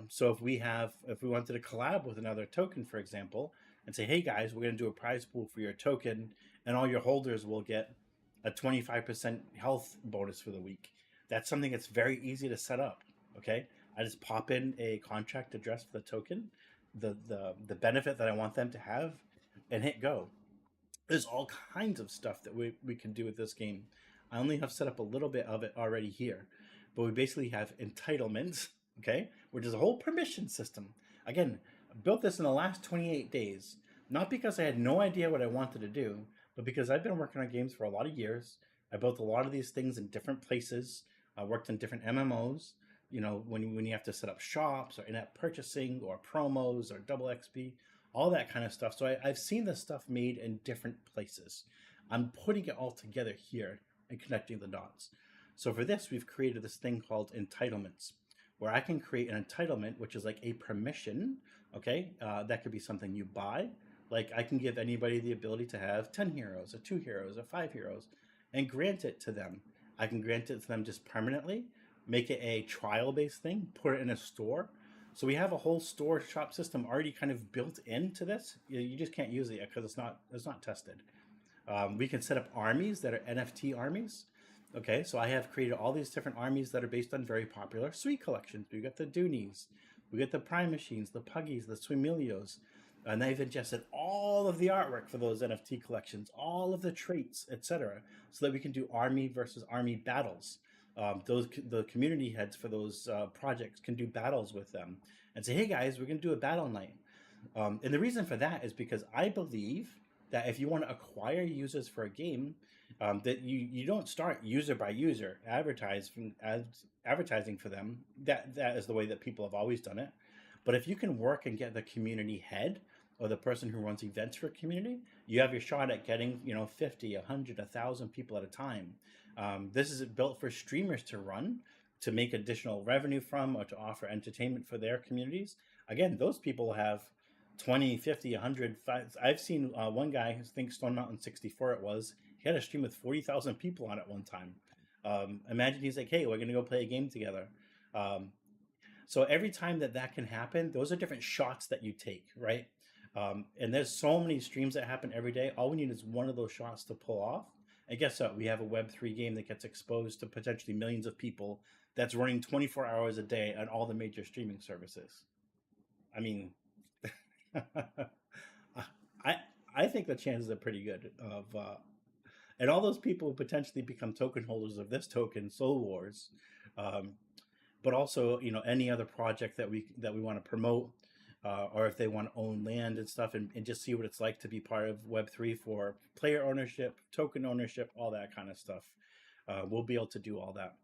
So if we wanted to collab with another token, for example, and say, hey guys, we're going to do a prize pool for your token, and all your holders will get a 25% health bonus for the week. That's something that's very easy to set up. Okay, I just pop in a contract address for the token, the benefit that I want them to have, and hit go. There's all kinds of stuff that we can do with this game. I only have set up a little bit of it already here, but we basically have entitlements, okay, which is a whole permission system. Again, I built this in the last 28 days, not because I had no idea what I wanted to do, but because I've been working on games for a lot of years. I built a lot of these things in different places. I worked in different MMOs, when you have to set up shops or in-app purchasing or promos or double XP, all that kind of stuff. So I've seen this stuff made in different places. I'm putting it all together here and connecting the dots. So for this, we've created this thing called entitlements, where I can create an entitlement, which is like a permission. Okay, that could be something you buy. Like I can give anybody the ability to have 10 heroes, or 2 heroes, or 5 heroes, and grant it to them. I can grant it to them just permanently, make it a trial based thing, put it in a store. So we have a whole store shop system already kind of built into this. You just can't use it yet because it's not tested. We can set up armies that are NFT armies. Okay, so I have created all these different armies that are based on very popular Sweet collections. We got the Doonies, we get the Prime Machines, the Puggies, the Swimilios, and they've ingested all of the artwork for those NFT collections, all of the traits, etc., so that we can do army versus army battles. The community heads for those projects can do battles with them and say, "Hey guys, we're going to do a battle night." And the reason for that is because I believe that if you want to acquire users for a game, that you don't start user by user advertising for them. That is the way that people have always done it. But if you can work and get the community head or the person who runs events for a community, you have your shot at getting 50, 100, 1,000 people at a time. This is built for streamers to run, to make additional revenue from, or to offer entertainment for their communities. Again, those people have 20, 50, 100. I've seen one guy, I think Stone Mountain 64 it was, he had a stream with 40,000 people on it one time. Imagine he's like, "Hey, we're going to go play a game together." So every time that can happen, those are different shots that you take, right? And there's so many streams that happen every day. All we need is one of those shots to pull off. And guess what? We have a Web3 game that gets exposed to potentially millions of people that's running 24 hours a day on all the major streaming services. I mean, I think the chances are pretty good of, and all those people potentially become token holders of this token, SoulWars, but also any other project that we want to promote, or if they want to own land and stuff, and just see what it's like to be part of Web3 for player ownership, token ownership, all that kind of stuff. We'll be able to do all that.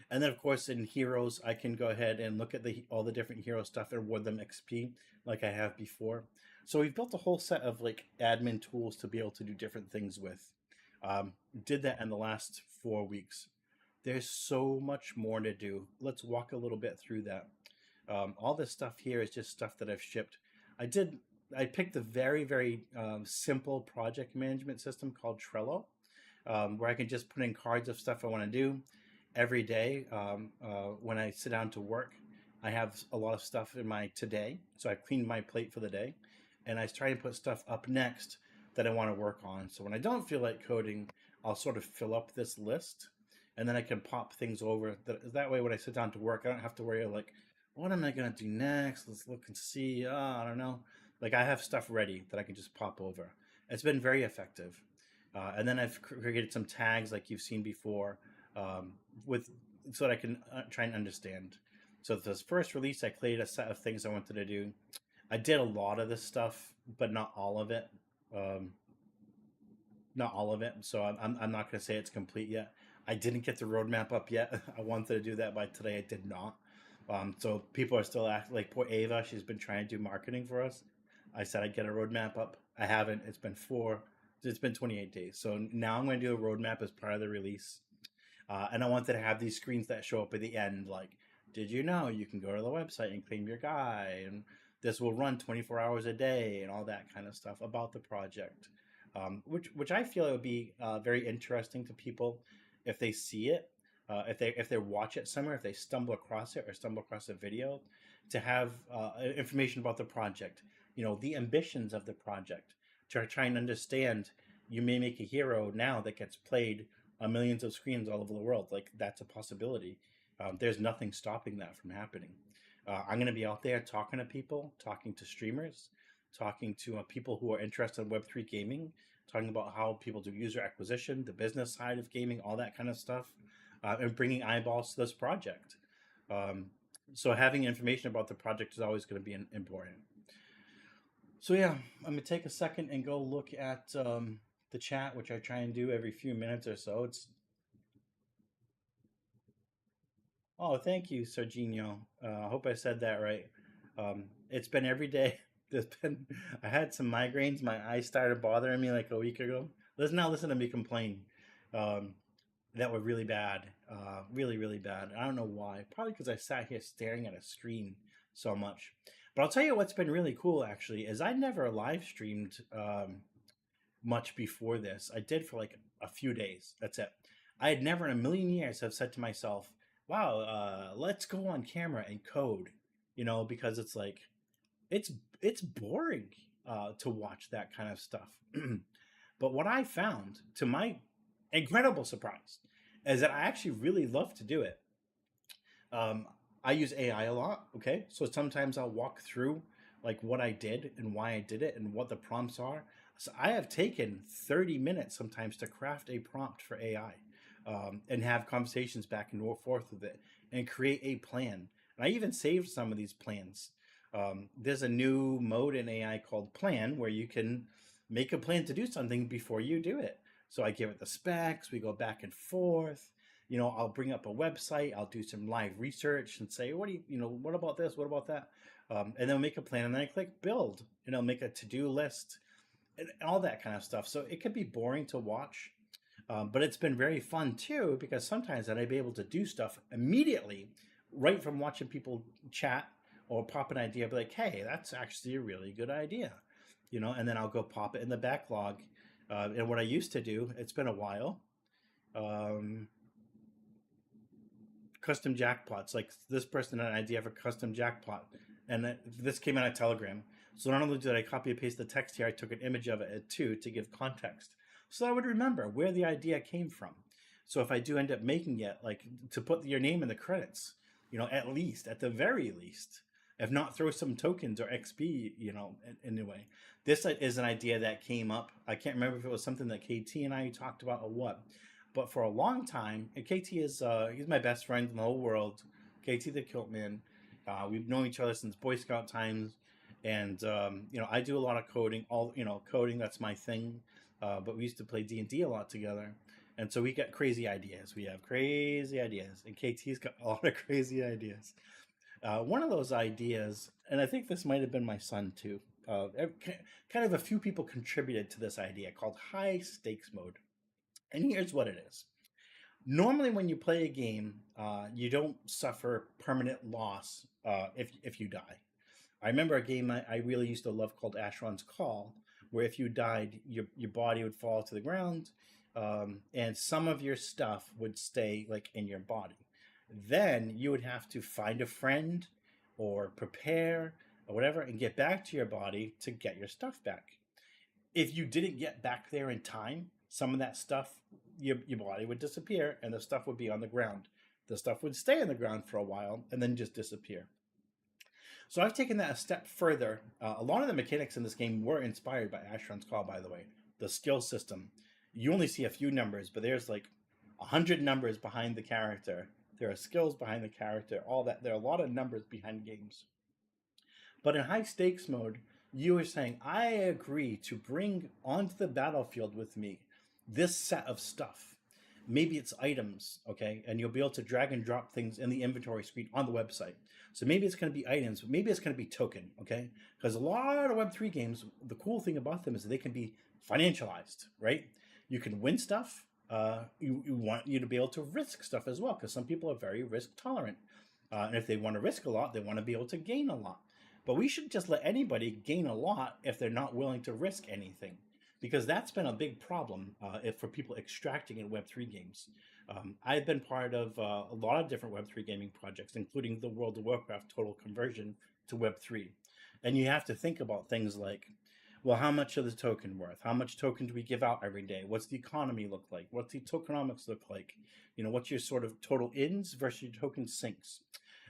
And then, of course, in heroes, I can go ahead and look at all the different hero stuff and award them XP like I have before. So we've built a whole set of like admin tools to be able to do different things with. Did that in the last 4 weeks. There's so much more to do. Let's walk a little bit through that. All this stuff here is just stuff that I've shipped. I picked a very, very simple project management system called Trello, where I can just put in cards of stuff I want to do every day. When I sit down to work, I have a lot of stuff in my today. So I cleaned my plate for the day, and I try to put stuff up next that I want to work on. So when I don't feel like coding, I'll sort of fill up this list, and then I can pop things over. That way, when I sit down to work, I don't have to worry like, what am I going to do next? Let's look and see. I don't know. Like I have stuff ready that I can just pop over. It's been very effective. And then I've created some tags like you've seen before, so that I can try and understand. So this first release, I created a set of things I wanted to do. I did a lot of this stuff, but not all of it. Not all of it. So I'm not going to say it's complete yet. I didn't get the roadmap up yet. I wanted to do that by today. I did not. So people are still acting like poor Ava. She's been trying to do marketing for us. I said I'd get a roadmap up. I haven't. It's been 28 days. So now I'm going to do a roadmap as part of the release. And I wanted to have these screens that show up at the end, like, did you know you can go to the website and claim your guy? And this will run 24 hours a day and all that kind of stuff about the project, which I feel it would be very interesting to people if they see it. If they watch it somewhere, if they stumble across it or stumble across a video, to have information about the project, the ambitions of the project, to try and understand. You may make a hero now that gets played on millions of screens all over the world. Like that's a possibility. There's nothing stopping that from happening. I'm going to be out there talking to people, talking to streamers, talking to people who are interested in Web3 gaming, talking about how people do user acquisition, the business side of gaming, all that kind of stuff. And bringing eyeballs to this project. So having information about the project is always going to be important. So yeah, I'm going to take a second and go look at the chat, which I try and do every few minutes or so. Oh, thank you, Serginho. I hope I said that right. It's been every day. I had some migraines. My eyes started bothering me like a week ago. Listen to me complain. that were really bad, really, really bad. I don't know why. Probably because I sat here staring at a screen so much. But I'll tell you what's been really cool actually is I never live streamed much before this. I did for like a few days. That's it. I had never in a million years have said to myself, "Wow, let's go on camera and code," because it's like it's it's boring to watch that kind of stuff. But what I found, to my incredible surprise, is that I actually really love to do it. Um, I use AI a lot. Okay, so sometimes I'll walk through like what I did and why I did it and what the prompts are. So I have taken 30 minutes sometimes to craft a prompt for AI, and have conversations back and forth with it and create a plan. And I even saved some of these plans. There's a new mode in AI called Plan where you can make a plan to do something before you do it. So I give it the specs, we go back and forth. I'll bring up a website, I'll do some live research and say, what about this? What about that? And then make a plan, and then I click build, make a to-do list and all that kind of stuff. So it could be boring to watch, but it's been very fun too, because sometimes I'd be able to do stuff immediately right from watching people chat or pop an idea, be like, hey, that's actually a really good idea, and then I'll go pop it in the backlog. And what I used to do, it's been a while, custom jackpots. Like this person had an idea for custom jackpot, and this came out of Telegram. So not only did I copy and paste the text here, I took an image of it too to give context, so I would remember where the idea came from. So if I do end up making it, like to put your name in the credits, at the very least, if not throw some tokens or XP, anyway. This is an idea that came up. I can't remember if it was something that KT and I talked about or what, but for a long time, and KT is he's my best friend in the whole world. KT the Kilt Man. We've known each other since Boy Scout times, and I do a lot of coding. Coding, that's my thing. But we used to play D&D a lot together, and so we get crazy ideas. We have crazy ideas, and KT's got a lot of crazy ideas. One of those ideas, and I think this might have been my son too. Kind of a few people contributed to this idea called high stakes mode. And here's what it is. Normally, when you play a game, you don't suffer permanent loss if you die. I remember a game I really used to love called Asheron's Call, where if you died, your body would fall to the ground, and some of your stuff would stay like in your body. Then you would have to find a friend or prepare or whatever and get back to your body to get your stuff back. If you didn't get back there in time, some of that stuff, your body would disappear and the stuff would be on the ground. The stuff would stay on the ground for a while and then just disappear. So I've taken that a step further. A lot of the mechanics in this game were inspired by Asheron's Call, by the way. The skill system. You only see a few numbers, but there's like 100 numbers behind the character. There are skills behind the character, all that. There are a lot of numbers behind games. But in high stakes mode, you are saying, I agree to bring onto the battlefield with me this set of stuff. Maybe it's items, okay? And you'll be able to drag and drop things in the inventory screen on the website. So maybe it's going to be items, but maybe it's going to be token, okay? Because a lot of Web3 games, the cool thing about them is that they can be financialized, right? You can win stuff. You want you to be able to risk stuff as well, because some people are very risk tolerant. And if they want to risk a lot, they want to be able to gain a lot. But we should just let anybody gain a lot if they're not willing to risk anything, because that's been a big problem for people extracting in Web3 games. I've been part of a lot of different Web3 gaming projects, including the World of Warcraft total conversion to Web3. And you have to think about things like, well, how much is the token worth? How much token do we give out every day? What's the economy look like? What's the tokenomics look like? What's your sort of total ins versus your token sinks?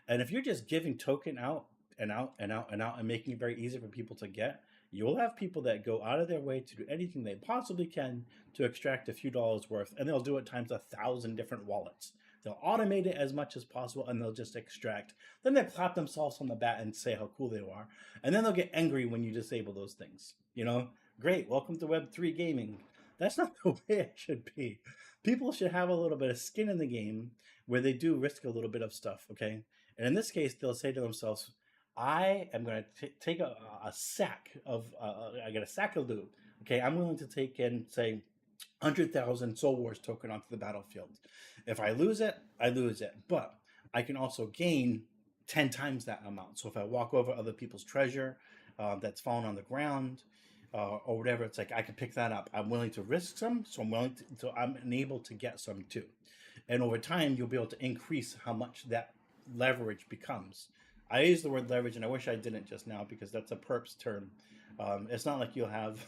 And if you're just giving token out and out and out and out and making it very easy for people to get, you'll have people that go out of their way to do anything they possibly can to extract a few dollars worth, and they'll do it times 1,000 different wallets. They'll automate it as much as possible, and they'll just extract. Then they'll clap themselves on the back and say how cool they are, and then they'll get angry when you disable those things. Great, welcome to Web3 gaming. That's not the way it should be. People should have a little bit of skin in the game where they do risk a little bit of stuff, okay? And in this case, they'll say to themselves, I am going to take a sack of, I got a sack of loot. Okay, I'm willing to take in, say, 100,000 SoulWars token onto the battlefield. If I lose it, I lose it. But I can also gain 10 times that amount. So if I walk over other people's treasure that's fallen on the ground or whatever, it's like I can pick that up. I'm willing to risk some, so I'm able to get some too. And over time, you'll be able to increase how much that leverage becomes. I use the word leverage, and I wish I didn't just now because that's a perps term. It's not like you'll have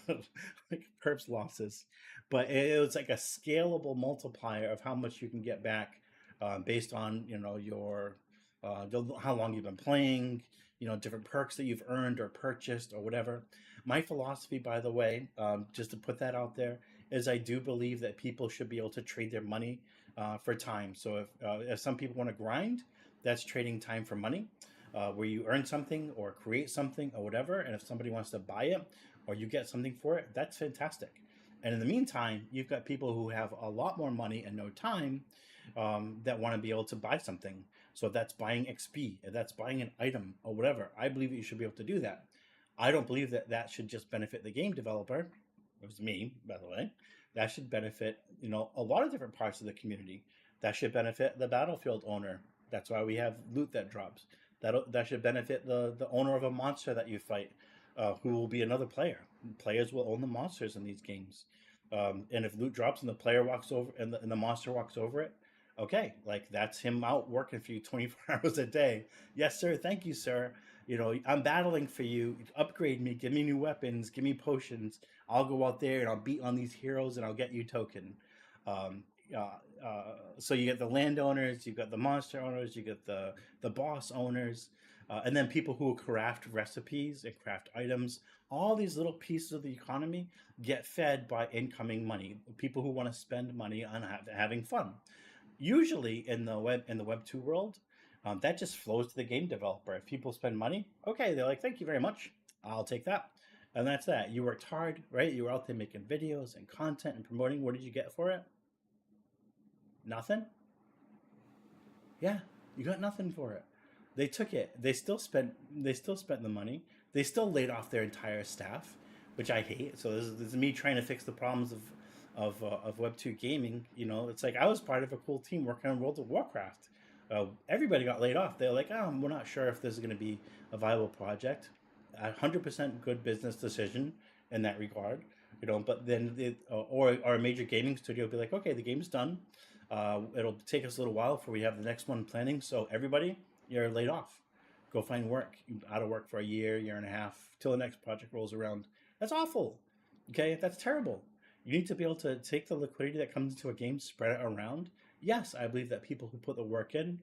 like perps losses, but it's like a scalable multiplier of how much you can get back based on your how long you've been playing, different perks that you've earned or purchased or whatever. My philosophy, by the way, just to put that out there, is I do believe that people should be able to trade their money for time. So if some people want to grind, that's trading time for money, where you earn something or create something or whatever. And if somebody wants to buy it or you get something for it, that's fantastic. And in the meantime, you've got people who have a lot more money and no time that want to be able to buy something. So if that's buying XP, if that's buying an item or whatever, I believe that you should be able to do that. I don't believe that that should just benefit the game developer. It was me, by the way. That should benefit, a lot of different parts of the community. That should benefit the battlefield owner. That's why we have loot that drops. That should benefit the owner of a monster that you fight, who will be another player. Players will own the monsters in these games. And if loot drops and the player walks over and the monster walks over it, okay, like that's him out working for you 24 hours a day. Yes, sir. Thank you, sir. I'm battling for you. Upgrade me. Give me new weapons. Give me potions. I'll go out there and I'll beat on these heroes and I'll get you token. Um, so you get the landowners, you've got the monster owners, you get the boss owners, and then people who craft recipes and craft items. All these little pieces of the economy get fed by incoming money. People who want to spend money on having fun. Usually in the Web 2 world, that just flows to the game developer. If people spend money, okay, they're like, thank you very much, I'll take that. And that's that. You worked hard, right? You were out there making videos and content and promoting. What did you get for it? Nothing? Yeah, you got nothing for it. They took it. They still spent the money. They still laid off their entire staff, which I hate. So this is me trying to fix the problems of Web 2 gaming. It's like I was part of a cool team working on World of Warcraft. Everybody got laid off. They're like, oh, we're not sure if this is going to be a viable project. 100% good business decision in that regard. But then or a major gaming studio will be like, okay, the game's done. It'll take us a little while before we have the next one planning. So everybody, you're laid off. Go find work. Out of work for a year and a half till the next project rolls around. That's awful. Okay, that's terrible. You need to be able to take the liquidity that comes into a game, spread it around. Yes, I believe that people who put the work in,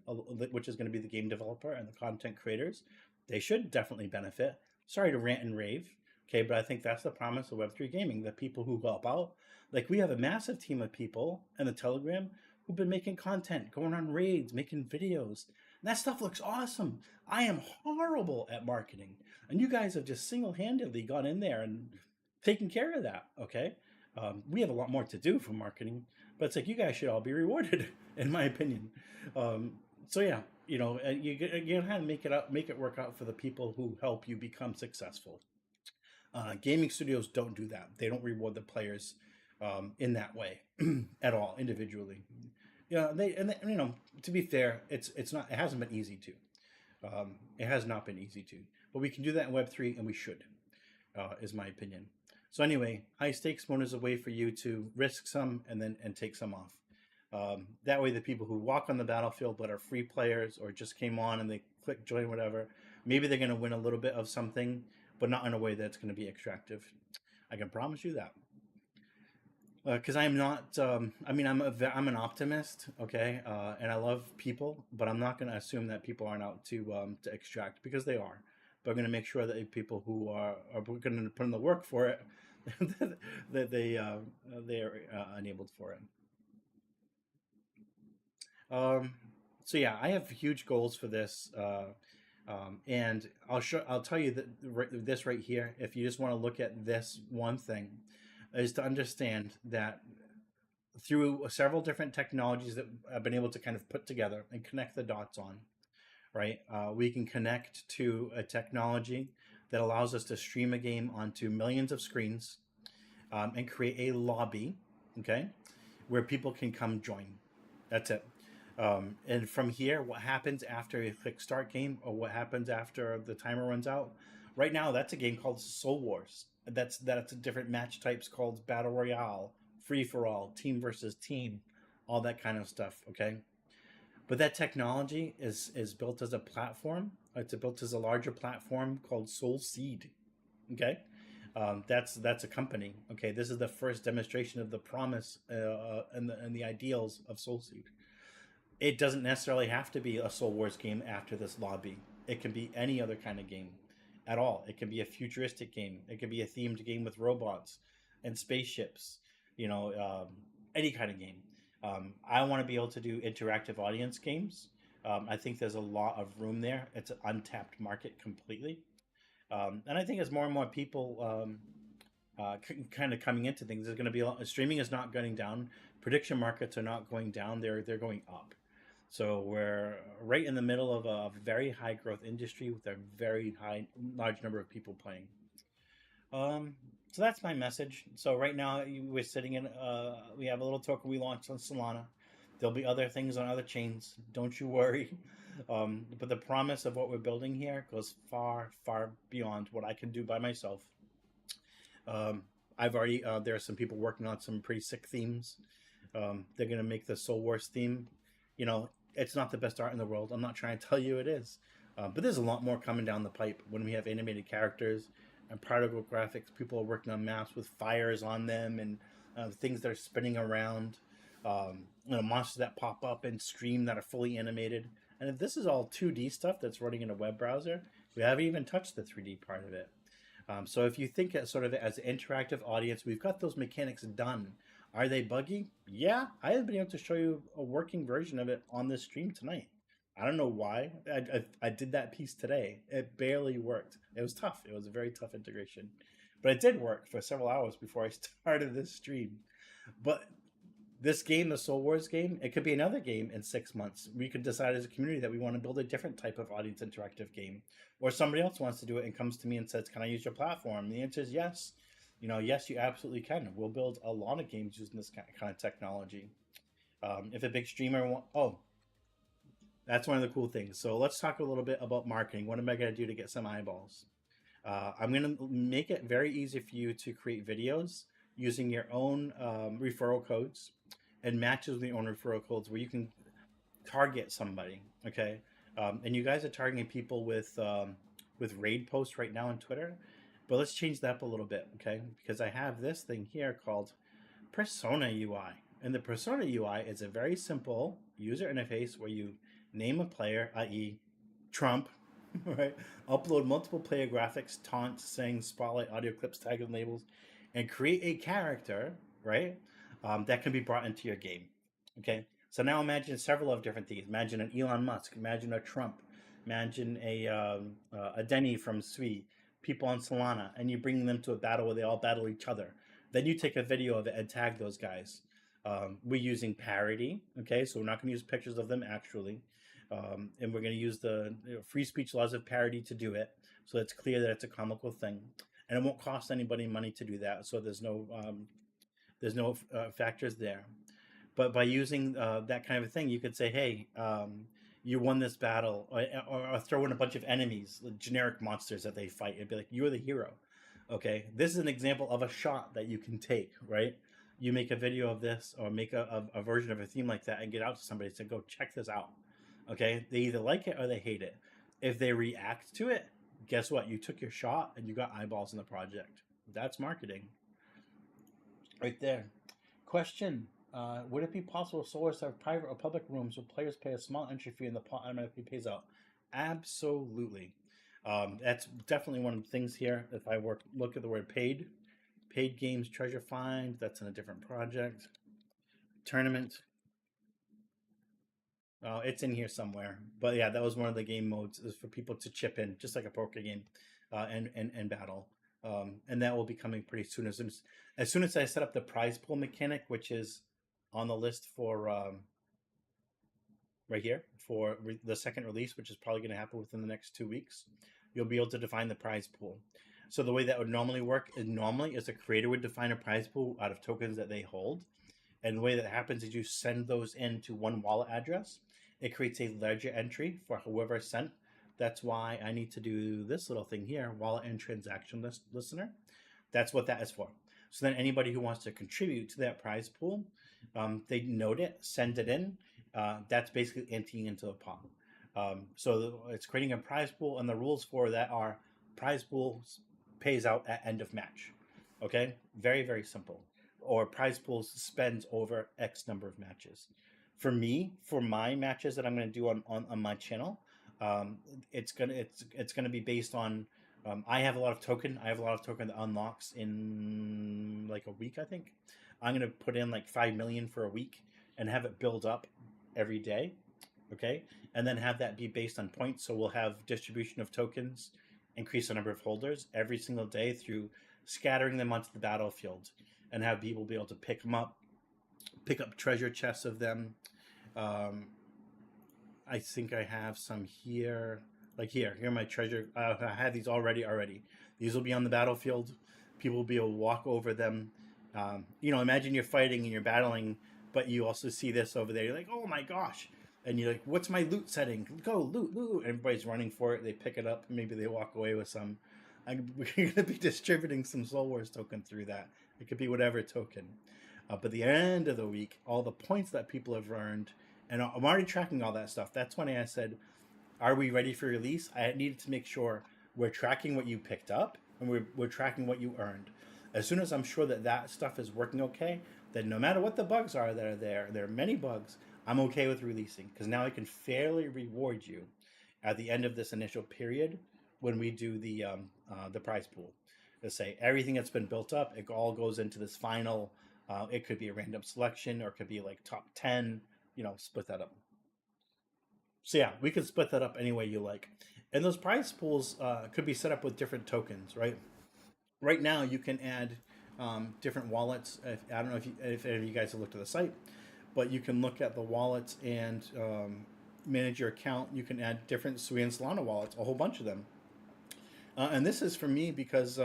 which is going to be the game developer and the content creators, they should definitely benefit. Sorry to rant and rave. Okay, but I think that's the promise of Web3 gaming, the people who help out. Like we have a massive team of people in the Telegram who've been making content, going on raids, making videos. And that stuff looks awesome. I am horrible at marketing. And you guys have just single-handedly gone in there and taken care of that, okay? We have a lot more to do for marketing, but it's like you guys should all be rewarded, in my opinion. So yeah, you have to make it work out for the people who help you become successful. Gaming studios don't do that. They don't reward the players in that way at all, individually. To be fair, it's not. It hasn't been easy to. It has not been easy to. But we can do that in Web3, and we should, is my opinion. So anyway, high stakes mode is a way for you to risk some and take some off. That way, the people who walk on the battlefield but are free players or just came on and they click join whatever, maybe they're going to win a little bit of something, but not in a way that's going to be extractive. I can promise you that. Because I'm not. I'm an optimist, okay, and I love people, but I'm not going to assume that people aren't out to extract, because they are. But I'm going to make sure that people who are going to put in the work for it, that they are enabled for it. So yeah, I have huge goals for this, and I'll tell you that this right here. If you just want to look at this one thing, is to understand that through several different technologies that I've been able to kind of put together and connect the dots on, right? We can connect to a technology that allows us to stream a game onto millions of screens and create a lobby okay, where people can come join. That's it. And from here, what happens after a quick start game, or what happens after the timer runs out? Right now, that's a game called SoulWars. That's a different match types called Battle Royale, Free for All, Team versus Team, all that kind of stuff. Okay, but that technology is built as a platform. It's built as a larger platform called Soul Seed. Okay, that's a company. Okay, this is the first demonstration of the promise and the ideals of Soul Seed. It doesn't necessarily have to be a Soul Wars game after this lobby. It can be any other kind of game at all. It can be a futuristic game. It could be a themed game with robots and spaceships. You know, any kind of game. I want to be able to do interactive audience games. I think there's a lot of room there. It's an untapped market completely. And I think as more and more people kind of coming into things, there's going to be streaming is not going down. Prediction markets are not going down. They're going up. So we're right in the middle of a very high growth industry with a very large number of people playing. Um, so that's my message. So right now we're sitting in. We have a little token we launched on Solana. There'll be other things on other chains. Don't you worry. But the promise of what we're building here goes far, far beyond what I can do by myself. I've already there are some people working on some pretty sick themes. They're gonna make the Soul Wars theme. You know, it's not the best art in the world. I'm not trying to tell you it is, but there's a lot more coming down the pipe when we have animated characters and particle graphics. People are working on maps with fires on them and things that are spinning around. Monsters that pop up and scream that are fully animated. And if this is all 2D stuff that's running in a web browser, we haven't even touched the 3D part of it. So if you think as sort of as an interactive audience, we've got those mechanics done. Are they buggy? Yeah, I haven't been able to show you a working version of it on this stream tonight. I don't know why. I did that piece today. It barely worked. It was tough. It was a very tough integration. But it did work for several hours before I started this stream. But this game, the Soul Wars game, it could be another game in 6 months. We could decide as a community that we want to build a different type of audience interactive game. Or somebody else wants to do it and comes to me and says, can I use your platform? The answer is yes. Yes, you absolutely can. We'll build a lot of games using this kind of technology. If a big streamer that's one of the cool things. So let's talk a little bit about marketing. What am I going to do to get some eyeballs? I'm going to make it very easy for you to create videos using your own referral codes and matches with your own referral codes where you can target somebody. Okay, and you guys are targeting people with raid posts right now on Twitter, but let's change that up a little bit. Okay, because I have this thing here called Persona UI, and the Persona UI is a very simple user interface where you name a player, i.e. Trump, right? Upload multiple player graphics, taunts, sayings, spotlight, audio clips, tag and labels, and create a character, right? That can be brought into your game. Okay, so now imagine several of different things. Imagine an Elon Musk, imagine a Trump, imagine a Denny from Sui, people on Solana, and you bring them to a battle where they all battle each other. Then you take a video of it and tag those guys. We're using parody, okay? So we're not going to use pictures of them actually. And we're going to use the free speech laws of parody to do it. So it's clear that it's a comical thing. And it won't cost anybody money to do that. So there's no factors there. But by using that kind of a thing, you could say, hey, you won this battle, or throw in a bunch of enemies, generic monsters that they fight, and be like, you're the hero. Okay, this is an example of a shot that you can take, right? You make a video of this or make a version of a theme like that and get out to somebody and say, go check this out. Okay, they either like it or they hate it. If they react to it, guess what? You took your shot and you got eyeballs in the project. That's marketing. Right there. Question. Would it be possible for SoulWars to have private or public rooms where players pay a small entry fee and the pot automatically pays out? Absolutely. That's definitely one of the things here. If I look at the word paid games, treasure find, that's in a different project. Tournament. It's in here somewhere. But yeah, that was one of the game modes, is for people to chip in, just like a poker game, and battle. And that will be coming pretty soon. As soon as I set up the prize pool mechanic, which is on the list for right here for the second release, which is probably going to happen within the next 2 weeks, you'll be able to define the prize pool. So the way that would normally work is the creator would define a prize pool out of tokens that they hold, And the way that happens is you send those into one wallet address. It creates a ledger entry for whoever sent. That's why I need to do this little thing here, wallet and transaction listener. That's what that is for. So then anybody who wants to contribute to that prize pool, they note it, send it in. That's basically emptying into the pot. So it's creating a prize pool, and the rules for that are prize pools pays out at end of match. Okay, very very simple. Or prize pools spends over X number of matches. For me, for my matches that I'm going to do on my channel, um, it's gonna be based on. I have a lot of token. I have a lot of token that unlocks in like a week. I think I'm gonna put in like 5 million for a week and have it build up every day. Okay, and then have that be based on points. So we'll have distribution of tokens, increase the number of holders every single day through scattering them onto the battlefield, and have people be able to pick up treasure chests of them. Um, I think I have some here. Like here are my treasure. I have these already. These will be on the battlefield. People will be able to walk over them. Imagine you're fighting and you're battling, but you also see this over there. You're like, oh my gosh. And you're like, what's my loot setting? Go, loot, loot. Everybody's running for it. They pick it up. Maybe they walk away with some. We're going to be distributing some SoulWars token through that. It could be whatever token. But the end of the week, all the points that people have earned, and I'm already tracking all that stuff. That's when I said, are we ready for release? I needed to make sure we're tracking what you picked up and we're tracking what you earned. As soon as I'm sure that that stuff is working okay, then no matter what the bugs are that are there are many bugs, I'm okay with releasing, because now I can fairly reward you at the end of this initial period when we do the prize pool. To say everything that's been built up, it all goes into this final. It could be a random selection, or it could be like top 10. Split that up. So yeah, we can split that up any way you like. And those prize pools could be set up with different tokens, right? Right now, you can add different wallets. I don't know if any of you guys have looked at the site, but you can look at the wallets and manage your account. You can add different Sui and Solana wallets, a whole bunch of them. And this is for me because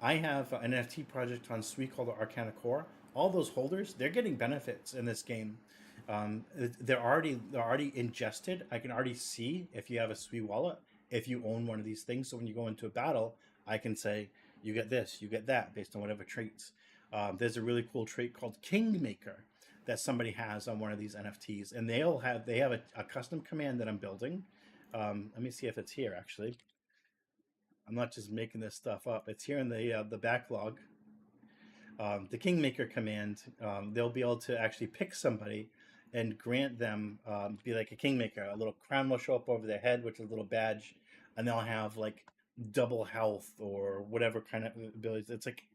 I have an NFT project on Sui called the Arcana Core. All those holders, they're getting benefits in this game. They're already ingested. I can already see if you have a Sui wallet, if you own one of these things. So when you go into a battle, I can say you get this, you get that, based on whatever traits. There's a really cool trait called Kingmaker that somebody has on one of these NFTs, and they have a custom command that I'm building. Let me see if it's here. Actually, I'm not just making this stuff up. It's here in the backlog. The Kingmaker command. They'll be able to actually pick somebody and grant them be like a Kingmaker. A little crown will show up over their head, which is a little badge, and they'll have like double health or whatever kind of abilities. It's like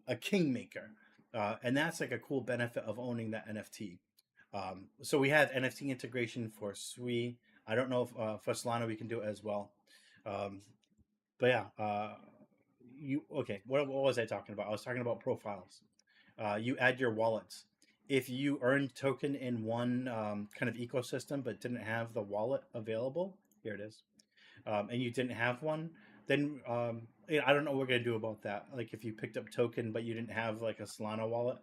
a Kingmaker, and that's like a cool benefit of owning that NFT. So we have NFT integration for Sui. I don't know if for Solana we can do it as well. Um, but yeah, you okay? What was I talking about? I was talking about profiles. You add your wallets. If you earned token in one kind of ecosystem but didn't have the wallet available, here it is, and you didn't have one, then I don't know what we're gonna do about that. Like if you picked up token but you didn't have like a Solana wallet,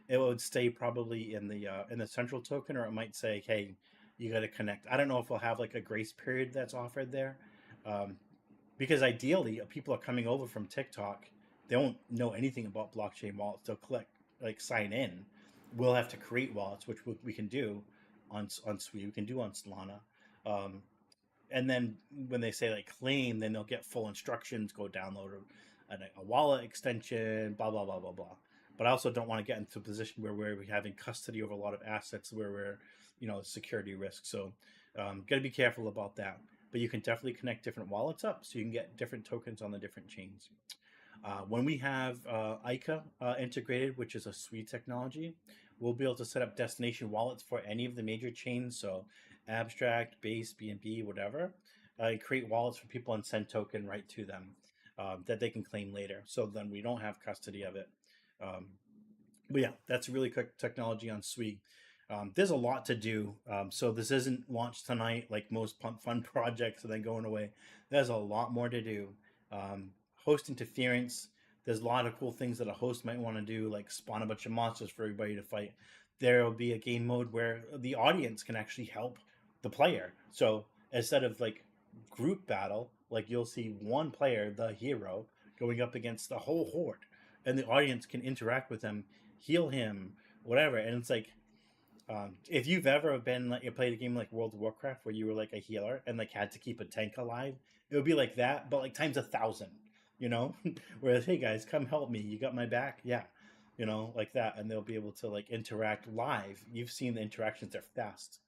it would stay probably in the central token, or it might say, hey, you got to connect. I don't know if we'll have like a grace period that's offered there. Um, because ideally people are coming over from TikTok, they won't know anything about blockchain wallets. They'll click like sign in. We'll have to create wallets, which we can do on Sui. We can do on Solana. Um, and then when they say like claim, then they'll get full instructions. Go download a wallet extension. Blah blah blah blah blah. But I also don't want to get into a position where we're having custody over a lot of assets where we're security risk. So got to be careful about that. But you can definitely connect different wallets up so you can get different tokens on the different chains. When we have ICA integrated, which is a Sui technology, we'll be able to set up destination wallets for any of the major chains. So Abstract, Base, BNB, whatever. Create wallets for people and send token right to them that they can claim later. So then we don't have custody of it. But yeah, that's a really quick technology on Sui. There's a lot to do. So this isn't launched tonight like most fun projects and then going away. There's a lot more to do. Host interference, There's a lot of cool things that a host might want to do, like spawn a bunch of monsters for everybody to fight. There will be a game mode where the audience can actually help the player. So instead of like group battle, like you'll see one player, the hero, going up against the whole horde, and the audience can interact with him, heal him, whatever. And it's like, if you've ever been like you played a game like World of Warcraft where you were like a healer and like had to keep a tank alive, it would be like that, but like times 1,000. You know, whereas hey guys, come help me. You got my back, yeah. You know, like that, and they'll be able to like interact live. You've seen the interactions; they're fast.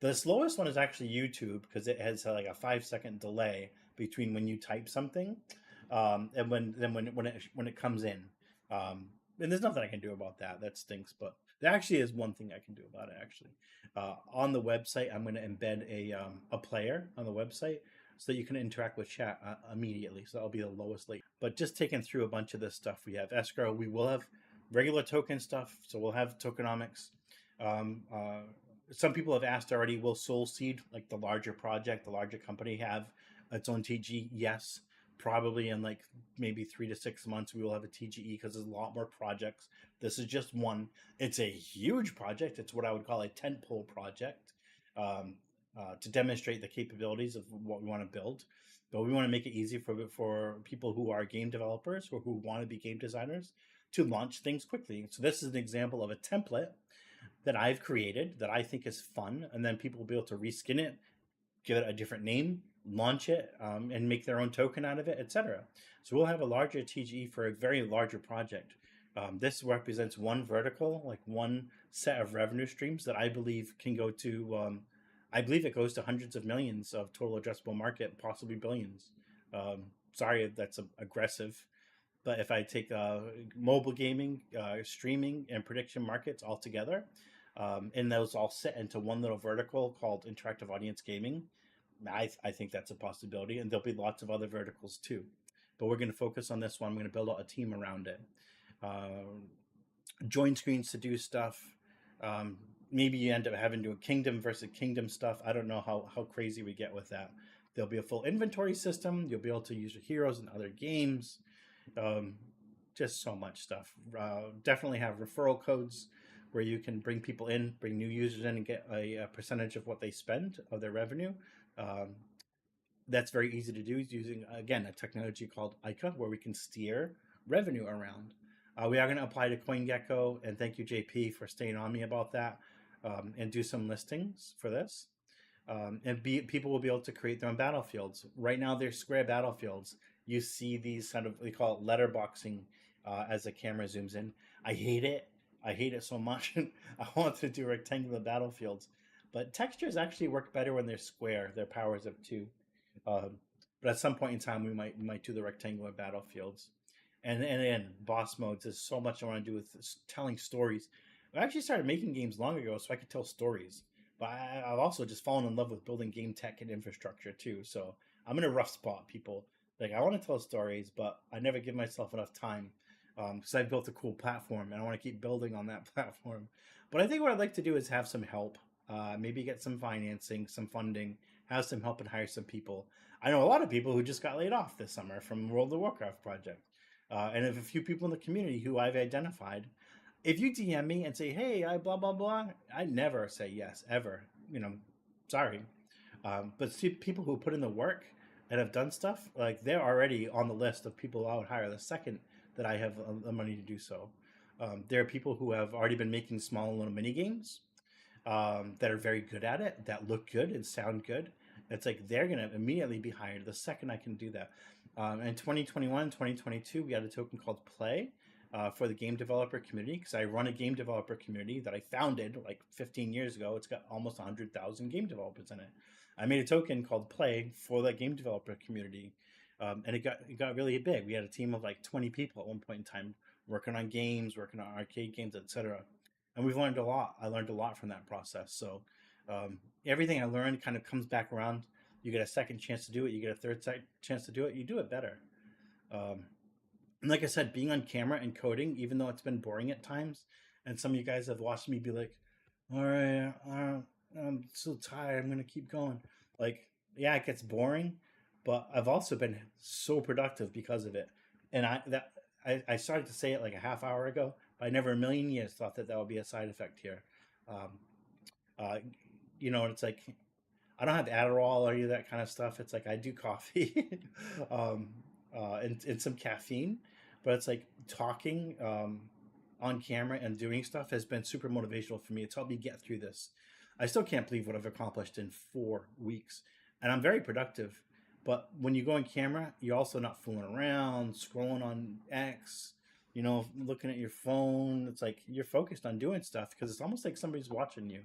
The slowest one is actually YouTube because it has like a 5 second delay between when you type something, and when it comes in. And there's nothing I can do about that. That stinks. But there actually is one thing I can do about it. Actually, on the website, I'm going to embed a player on the website so that you can interact with chat immediately. So that'll be the lowest late. But just taking through a bunch of this stuff, we have escrow. We will have regular token stuff. So we'll have tokenomics. Um, uh, some people have asked already, will Soul Seed, like the larger project, the larger company, have its own TG? Yes, probably in like maybe 3 to 6 months we will have a TGE because there's a lot more projects. This is just one. It's a huge project. It's what I would call a tentpole project, to demonstrate the capabilities of what we want to build. But we want to make it easy for people who are game developers or who want to be game designers to launch things quickly. So this is an example of a template that I've created that I think is fun, and then people will be able to reskin it, give it a different name, launch it, and make their own token out of it, etc. So we'll have a larger TGE for a very larger project. This represents one vertical, like one set of revenue streams that I believe can go to. I believe it goes to hundreds of millions of total addressable market, possibly billions. Sorry, that's aggressive. But if I take mobile gaming, streaming, and prediction markets all together, and those all sit into one little vertical called interactive audience gaming, I think that's a possibility. And there'll be lots of other verticals too. But we're going to focus on this one. I'm going to build out a team around it. Join screens to do stuff. Maybe you end up having to do a kingdom versus kingdom stuff. I don't know how crazy we get with that. There'll be a full inventory system. You'll be able to use your heroes in other games. Just so much stuff. Definitely have referral codes where you can bring people in, bring new users in, and get a percentage of what they spend of their revenue. That's very easy to do using, again, a technology called ICA, where we can steer revenue around. We are going to apply to CoinGecko, and thank you, JP, for staying on me about that, and do some listings for this. People will be able to create their own battlefields. Right now, they're square battlefields. You see these kind of, we call it letterboxing as the camera zooms in. I hate it. I hate it so much. I want to do rectangular battlefields. But textures actually work better when they're square. They're powers of two. But at some point in time, we might do the rectangular battlefields. And then boss modes. There's so much I want to do with telling stories. I actually started making games long ago so I could tell stories. But I've also just fallen in love with building game tech and infrastructure too. So I'm in a rough spot, people. Like, I want to tell stories, but I never give myself enough time because I built a cool platform and I want to keep building on that platform. But I think what I'd like to do is have some help, maybe get some financing, some funding, have some help, and hire some people. I know a lot of people who just got laid off this summer from World of Warcraft project, and have a few people in the community who I've identified. If you DM me and say, "Hey, I blah blah blah," I never say yes ever. Sorry, but see, people who put in the work and have done stuff, like, they're already on the list of people I would hire the second that I have the money to do so. There are people who have already been making small little mini games that are very good at it, that look good and sound good. It's like they're going to immediately be hired the second I can do that. In 2021, 2022, we had a token called Play for the game developer community, because I run a game developer community that I founded like 15 years ago. It's got almost 100,000 game developers in it. I made a token called Play for that game developer community, and it got really big. We had a team of like 20 people at one point in time working on games, working on arcade games, etc. And we've learned a lot. I learned a lot from that process. So everything I learned kind of comes back around. You get a second chance to do it. You get a third chance to do it. You do it better. And like I said, being on camera and coding, even though it's been boring at times, and some of you guys have watched me be like, all right, I'm so tired, I'm going to keep going. Like, yeah, it gets boring, but I've also been so productive because of it. And I started to say it like a half hour ago, but I never a million years thought that that would be a side effect here. Um, uh, it's like I don't have Adderall or any of that kind of stuff. It's like I do coffee, um, and some caffeine, but it's like talking on camera and doing stuff has been super motivational for me. It's helped me get through this. I still can't believe what I've accomplished in 4 weeks, and I'm very productive. But when you go on camera, you're also not fooling around, scrolling on X, looking at your phone. It's like you're focused on doing stuff because it's almost like somebody's watching you.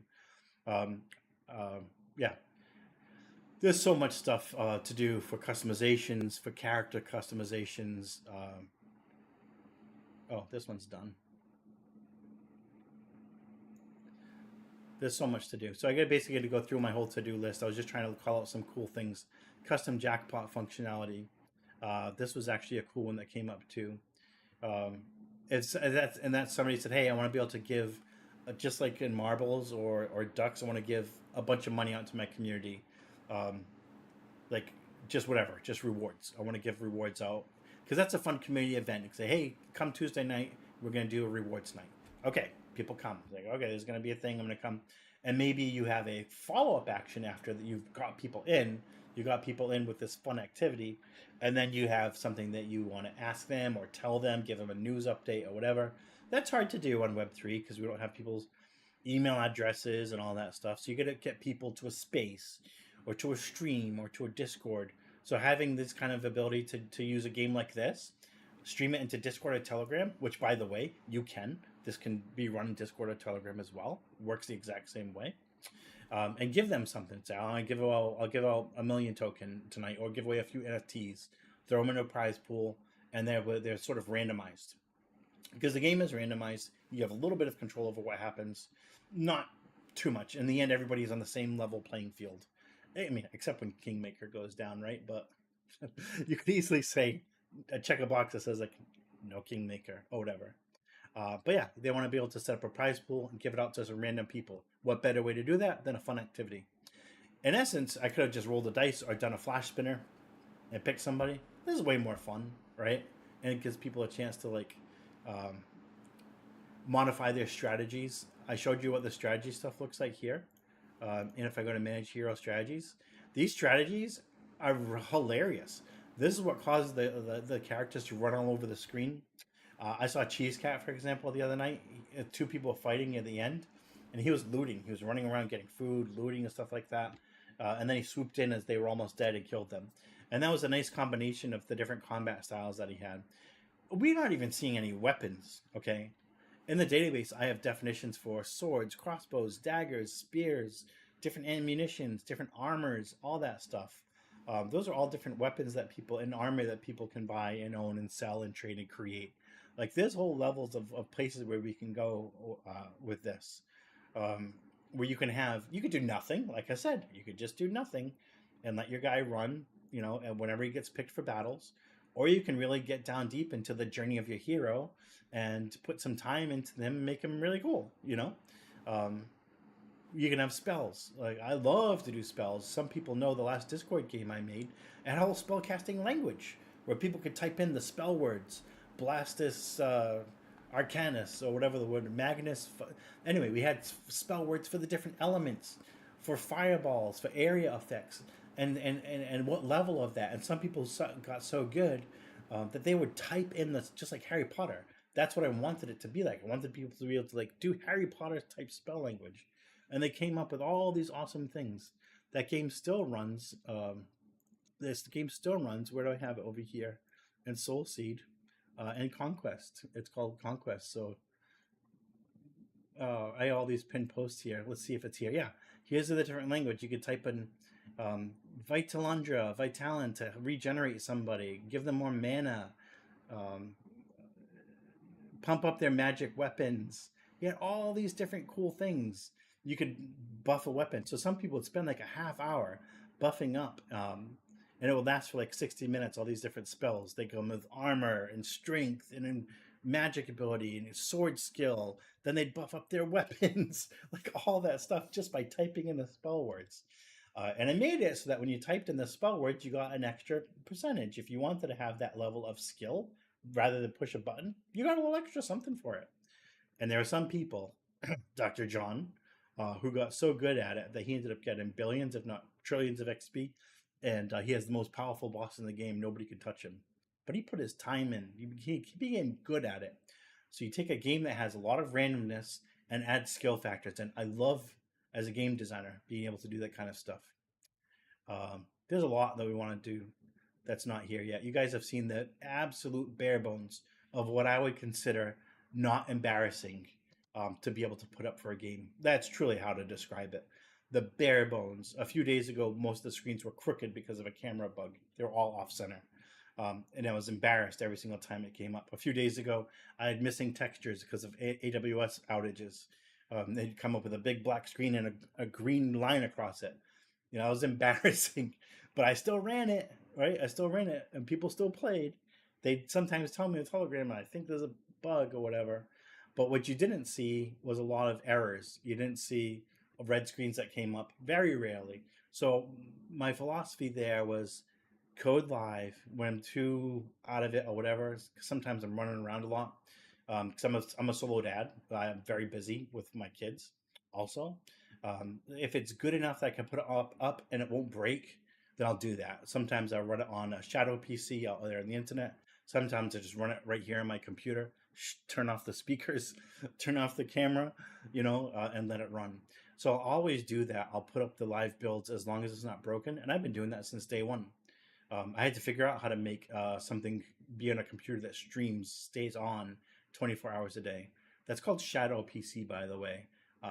Um, uh, yeah, there's so much stuff to do for customizations, for character customizations. Oh, this one's done. There's so much to do. So I got basically to go through my whole to-do list. I was just trying to call out some cool things. Custom jackpot functionality. This was actually a cool one that came up too. Um, that's somebody said, hey, I want to be able to give, just like in marbles or ducks, I want to give a bunch of money out to my community. Um, like just whatever, just rewards. I want to give rewards out because that's a fun community event. You can say, hey, come Tuesday night, we're going to do a rewards night. Okay, people come. It's like, okay, there's going to be a thing. I'm going to come, and maybe you have a follow up action after that. You've got people in. You got people in with this fun activity, and then you have something that you want to ask them or tell them, give them a news update or whatever. That's hard to do on Web3 because we don't have people's email addresses and all that stuff. So you got to get people to a space or to a stream or to a Discord. So having this kind of ability to use a game like this, stream it into Discord or Telegram, which by the way, you can. This can be run in Discord or Telegram as well. Works the exact same way. And give them something. Say, I'll give out a million token tonight, or give away a few NFTs. Throw them in a prize pool, and they're sort of randomized. Because the game is randomized, you have a little bit of control over what happens, not too much. In the end, everybody's on the same level playing field. I mean, except when Kingmaker goes down, right? But you could easily say, check a box that says like no Kingmaker or whatever. But yeah, they want to be able to set up a prize pool and give it out to some random people. What better way to do that than a fun activity? In essence, I could have just rolled the dice or done a flash spinner and picked somebody. This is way more fun, right? And it gives people a chance to like um, modify their strategies. I showed you what the strategy stuff looks like here. And if I go to manage hero strategies, these strategies are hilarious. This is what causes the characters to run all over the screen. I saw Cheese Cat, for example, the other night. Two people fighting at the end, and he was looting. He was running around getting food, looting, and stuff like that. And then he swooped in as they were almost dead and killed them. And that was a nice combination of the different combat styles that he had. We're not even seeing any weapons, okay? In the database, I have definitions for swords, crossbows, daggers, spears, different ammunitions, different armors, all that stuff. Those are all different weapons that people, and armor that people can buy and own and sell and trade and create. Like there's whole levels of places where we can go with this. Where you could do nothing. Like I said, you could just do nothing and let your guy run, and whenever he gets picked for battles. Or you can really get down deep into the journey of your hero and put some time into them and make them really cool. You can have spells. Like I love to do spells. Some people know the last Discord game I made, it had a whole spell casting language where people could type in the spell words, Blastus, Arcanus, or whatever the word, Magnus. Anyway, we had spell words for the different elements, for fireballs, for area effects, and what level of that. And some people got so good that they would type in this just like Harry Potter. That's what I wanted it to be like. I wanted people to be able to like do Harry Potter type spell language, and they came up with all these awesome things. That game still runs. This game still runs. Where do I have it over here? In Soul Seed and Conquest. It's called Conquest. So I have all these pinned posts here. Let's see if it's here. Yeah, here's the different language. You could type in Vitalandra, Vitalant to regenerate somebody, give them more mana, um, pump up their magic weapons. You had all these different cool things. You could buff a weapon. So some people would spend like a half hour buffing up, and it would last for like 60 minutes. All these different spells. They come with armor and strength and magic ability and sword skill. Then they'd buff up their weapons, like all that stuff just by typing in the spell words. And I made it so that when you typed in the spell words, you got an extra percentage. If you wanted to have that level of skill, rather than push a button, you got a little extra something for it. And there are some people, Dr. John, who got so good at it that he ended up getting billions, if not trillions, of XP. And he has the most powerful boss in the game. Nobody can touch him. But he put his time in. He became good at it. So you take a game that has a lot of randomness and add skill factors. And I love, as a game designer, being able to do that kind of stuff. There's a lot that we want to do that's not here yet. You guys have seen the absolute bare bones of what I would consider not embarrassing to be able to put up for a game. That's truly how to describe it. The bare bones. A few days ago, most of the screens were crooked because of a camera bug. They were all off center. And I was embarrassed every single time it came up. A few days ago, I had missing textures because of AWS outages. They'd come up with a big black screen and a green line across it. You know, it was embarrassing, but I still ran it, right? I still ran it, and people still played. They'd sometimes tell me on Telegram, I think there's a bug or whatever. But what you didn't see was a lot of errors. You didn't see red screens that came up very rarely. So my philosophy there was code live when I'm too out of it or whatever. Sometimes I'm running around a lot because I'm a solo dad. I'm very busy with my kids also. If it's good enough that I can put it up and it won't break, then I'll do that. Sometimes I run it on a shadow PC out there on the internet. Sometimes I just run it right here on my computer, turn off the speakers, turn off the camera, and let it run. So I'll always do that. I'll put up the live builds as long as it's not broken. And I've been doing that since day one. I had to figure out how to make something be on a computer that streams, stays on 24 hours a day. That's called Shadow PC, by the way.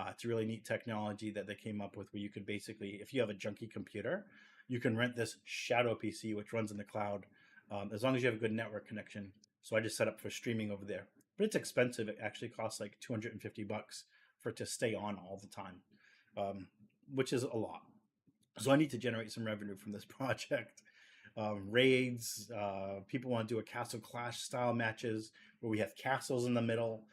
It's a really neat technology that they came up with where you could basically, if you have a junky computer, you can rent this Shadow PC, which runs in the cloud, as long as you have a good network connection. So I just set up for streaming over there. But it's expensive. It actually costs like $250 for it to stay on all the time, which is a lot. So I need to generate some revenue from this project. Raids, people want to do a Castle Clash style matches where we have castles in the middle.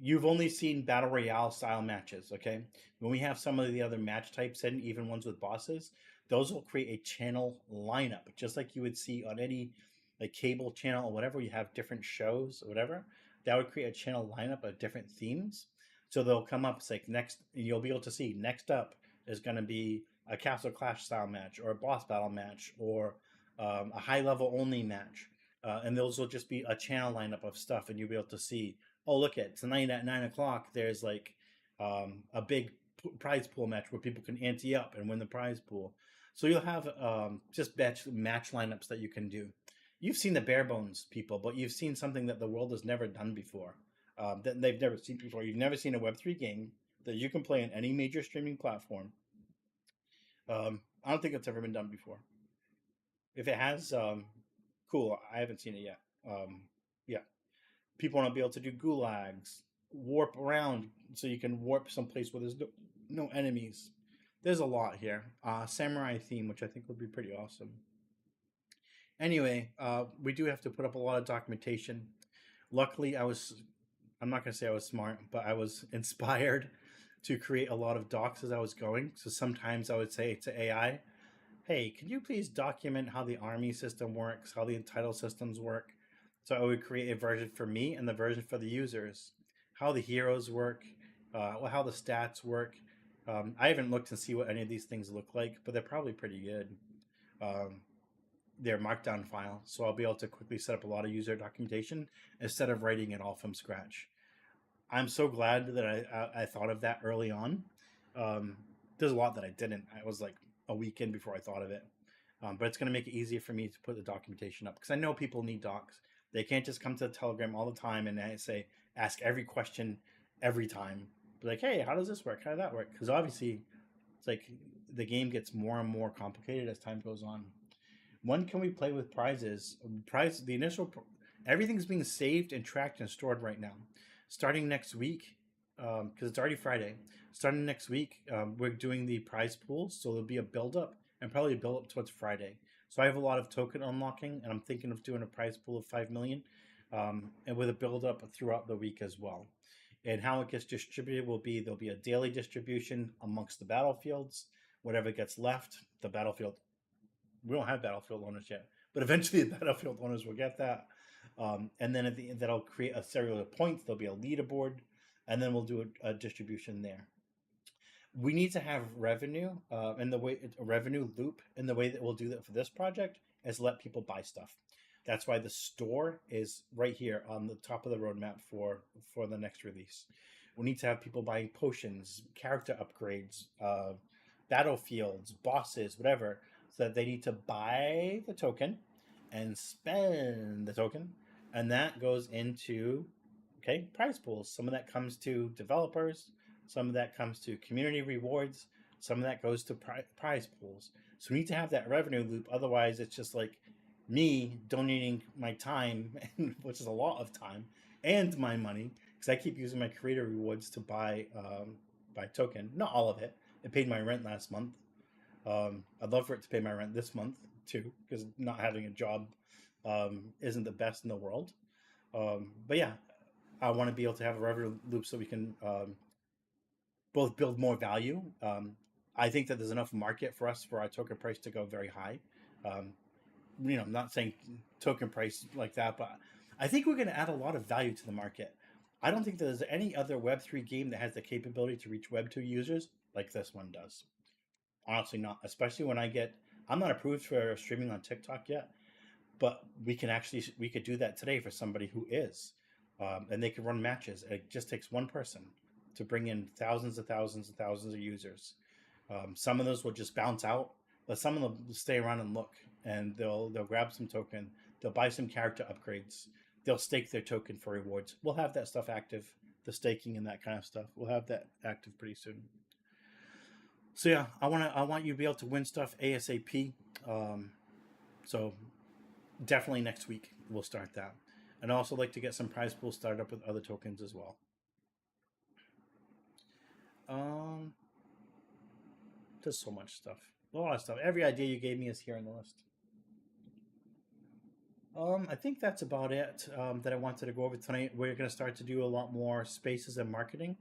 You've only seen Battle Royale style matches, okay? When we have some of the other match types and even ones with bosses, those will create a channel lineup, just like you would see on any like cable channel or whatever. You have different shows or whatever. That would create a channel lineup of different themes. So they'll come up, it's like next, and you'll be able to see next up is going to be a Castle Clash style match or a boss battle match or a high level only match. And those will just be a channel lineup of stuff, and you'll be able to see, oh, look at tonight at 9 o'clock, there's like a big prize pool match where people can ante up and win the prize pool. So you'll have just match lineups that you can do. You've seen the bare bones, people, but you've seen something that the world has never done before, that they've never seen before. You've never seen a Web3 game that you can play on any major streaming platform. I don't think it's ever been done before. If it has, cool. I haven't seen it yet. Yeah. People want to be able to do gulags, warp around so you can warp someplace where there's no enemies. There's a lot here. Samurai theme, which I think would be pretty awesome. Anyway, we do have to put up a lot of documentation. Luckily, I'm not going to say I was smart, but I was inspired to create a lot of docs as I was going. So sometimes I would say to AI, hey, can you please document how the army system works, how the entitle systems work? So I would create a version for me and the version for the users, how the heroes work, how the stats work. I haven't looked to see what any of these things look like, but they're probably pretty good. They're markdown files, so I'll be able to quickly set up a lot of user documentation instead of writing it all from scratch. I'm so glad that I thought of that early on. There's a lot that I didn't. I was like a week in before I thought of it. But it's going to make it easier for me to put the documentation up because I know people need docs. They can't just come to the Telegram all the time and ask every question every time. Be like, hey, how does this work? How does that work? Because obviously, it's like the game gets more and more complicated as time goes on. When can we play with prizes? Everything's being saved and tracked and stored right now. Starting next week, because it's already Friday. Starting next week, we're doing the prize pools, so there'll be a build-up and probably a build-up towards Friday. So I have a lot of token unlocking, and I'm thinking of doing a prize pool of 5 million, and with a build-up throughout the week as well. And how it gets distributed there'll be a daily distribution amongst the battlefields. Whatever gets left, the battlefield. We don't have battlefield owners yet. but eventually the Battlefield owners will get that. And then at the end, that'll create a serial of points. There'll be a leaderboard, and then we'll do a distribution there. We need to have revenue in the way a revenue loop. In the way that we'll do that for this project is let people buy stuff. That's why the store is right here on the top of the roadmap for the next release. We need to have people buying potions, character upgrades, battlefields, bosses, whatever, so that they need to buy the token and spend the token, and that goes into prize pools. Some of that comes to developers, some of that comes to community rewards, some of that goes to prize pools. So we need to have that revenue loop. Otherwise, it's just like me donating my time, which is a lot of time, and my money, because I keep using my creator rewards to buy token. Not all of it. It paid my rent last month. I'd love for it to pay my rent this month too, because not having a job isn't the best in the world. But yeah, I want to be able to have a revenue loop so we can both build more value. I think that there's enough market for us for our token price to go very high. I'm not saying token price like that, but I think we're going to add a lot of value to the market. I don't think there's any other Web3 game that has the capability to reach Web2 users like this one does. Honestly, not. Especially when I'm not approved for streaming on TikTok yet, but we could do that today for somebody who is, and they can run matches. It just takes one person to bring in thousands and thousands and thousands of users. Some of those will just bounce out, but some of them will stay around and look, and they'll grab some token, they'll buy some character upgrades, they'll stake their token for rewards. We'll have that stuff active, the staking and that kind of stuff. We'll have that active pretty soon. So yeah, I want you to be able to win stuff ASAP. So definitely next week we'll start that, and I also like to get some prize pools started up with other tokens as well. There's so much stuff, a lot of stuff. Every idea you gave me is here on the list. I think that's about it that I wanted to go over tonight. We're going to start to do a lot more spaces and marketing.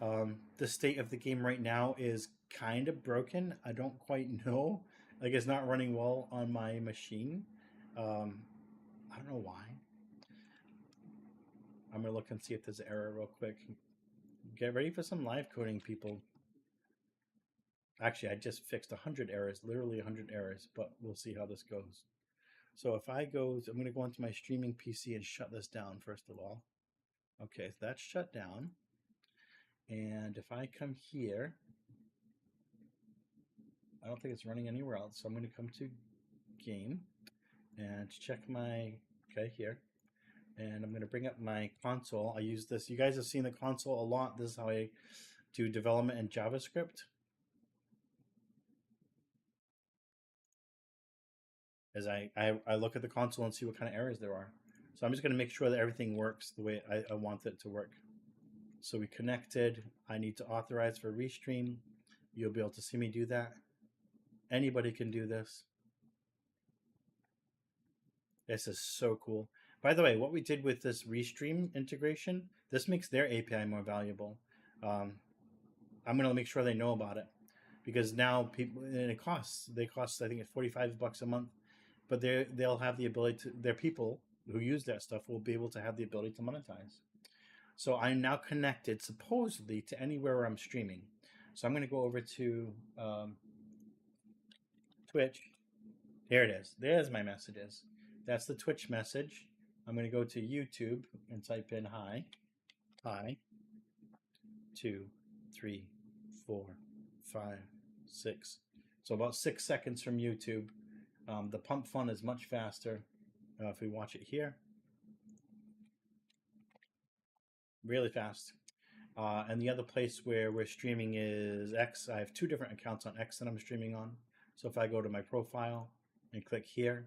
The state of the game right now is kind of broken. I don't quite know. Like, it's not running well on my machine. I don't know why. I'm going to look and see if there's an error real quick. Get ready for some live coding, people. Actually, I just fixed 100 errors, literally 100 errors, but we'll see how this goes. So if I'm going to go into my streaming PC and shut this down first of all. Okay, so that's shut down. And if I come here, I don't think it's running anywhere else. So I'm going to come to game and check here. And I'm going to bring up my console. I use this. You guys have seen the console a lot. This is how I do development in JavaScript. As I look at the console and see what kind of errors there are. So I'm just going to make sure that everything works the way I want it to work. So we connected. I need to authorize for restream. You'll be able to see me do that. Anybody can do this. This is so cool. By the way, what we did with this restream integration, this makes their API more valuable. I'm going to make sure they know about it, because now they cost, I think it's $45 a month, but they'll have the ability to, their people who use that stuff will be able to have the ability to monetize. So I'm now connected supposedly to anywhere where I'm streaming. So I'm going to go over to Twitch. There it is. There's my messages. That's the Twitch message. I'm going to go to YouTube and type in hi. 2, 3, 4, 5, 6. So about 6 seconds from YouTube. The pump fun is much faster if we watch it here. Really fast. And the other place where we're streaming is X. I have 2 different accounts on X that I'm streaming on. So if I go to my profile and click here,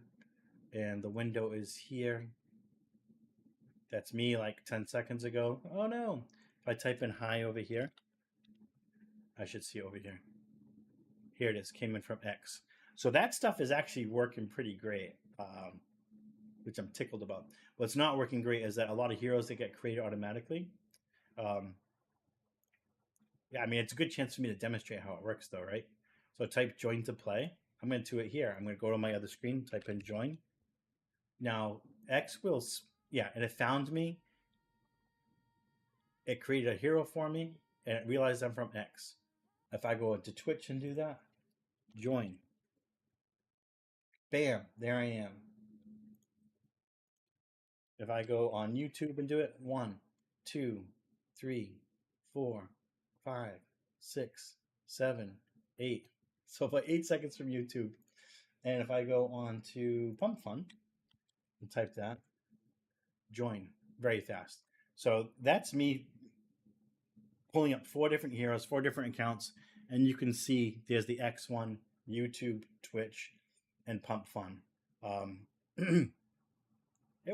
and the window is here, that's me like 10 seconds ago. Oh no. If I type in hi over here, I should see it over here. Here it is, came in from X. So that stuff is actually working pretty great, which I'm tickled about. What's not working great is that a lot of heroes that get created automatically. Yeah, I mean, it's a good chance for me to demonstrate how it works though, right? So type join to play. I'm going to do it here. I'm going to go to my other screen, type in join. Now, X will, yeah, and it found me. It created a hero for me, and it realized I'm from X. If I go into Twitch and do that, join. Bam, there I am. If I go on YouTube and do it, 1, 2, 3, 4, 5, 6, 7, 8. So about 8 seconds from YouTube. And if I go on to Pump Fun and type that, join, very fast. So that's me pulling up 4 different heroes, 4 different accounts, and you can see there's the X1, YouTube, Twitch, and Pump Fun. It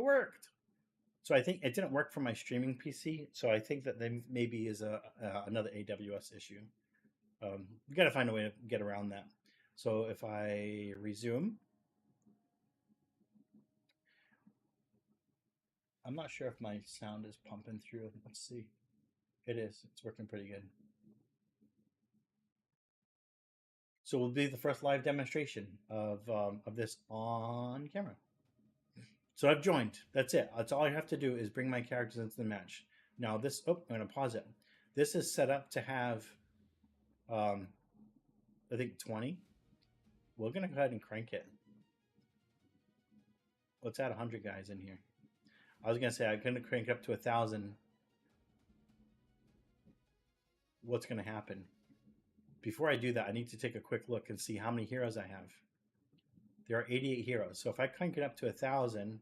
worked. So I think it didn't work for my streaming PC. So I think that there maybe is another AWS issue. We got to find a way to get around that. So if I resume, I'm not sure if my sound is pumping through. Let's see. It is. It's working pretty good. So we'll do the first live demonstration of this on camera. So I've joined. That's it. That's all I have to do is bring my characters into the match. Now this, I'm going to pause it. This is set up to have, I think 20. We're going to go ahead and crank it. Let's add 100 guys in here. I was going to say I'm going to crank up to 1,000. What's going to happen? Before I do that, I need to take a quick look and see how many heroes I have. There are 88 heroes. So if I crank it up to 1,000,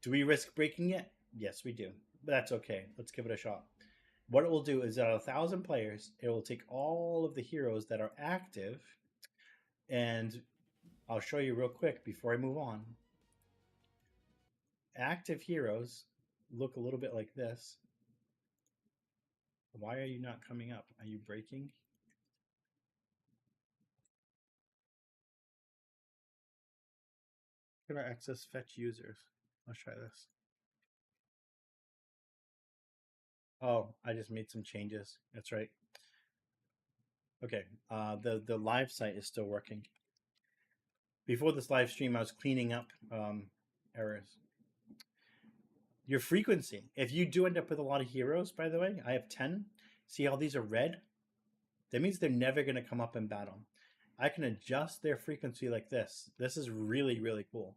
do we risk breaking it? Yes, we do. But that's okay. Let's give it a shot. What it will do is that 1,000 players, it will take all of the heroes that are active, and I'll show you real quick before I move on. Active heroes look a little bit like this. Why are you not coming up? Are you breaking? Can I access fetch users? Let's try this. Oh, I just made some changes. That's right. Okay, the live site is still working. Before this live stream, I was cleaning up errors. Your frequency. If you do end up with a lot of heroes, by the way, I have 10. See how these are red? That means they're never going to come up in battle. I can adjust their frequency like this. This is really, really cool.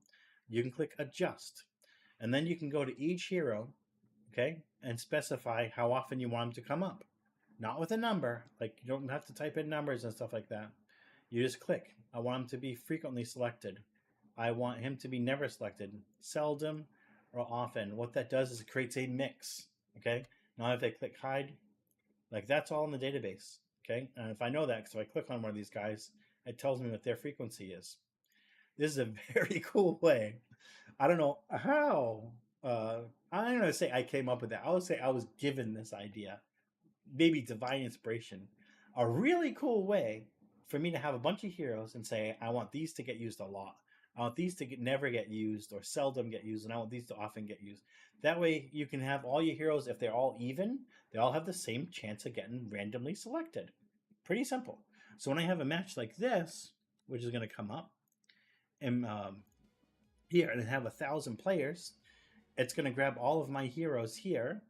You can click adjust, and then you can go to each hero, okay, and specify how often you want them to come up. Not with a number, like you don't have to type in numbers and stuff like that. You just click. I want him to be frequently selected. I want him to be never selected, seldom, or often. What that does is it creates a mix, okay? Now if I click hide, like that's all in the database, okay? And if I know that, because if I click on one of these guys, it tells me what their frequency is. This is a very cool way. I don't know how. I'm not going to say I came up with that. I would say I was given this idea. Maybe divine inspiration. A really cool way for me to have a bunch of heroes and say, I want these to get used a lot. I want these to never get used or seldom get used, and I want these to often get used. That way you can have all your heroes, if they're all even, they all have the same chance of getting randomly selected. Pretty simple. So when I have a match like this, which is going to come up, and here, and have 1,000 players, it's going to grab all of my heroes here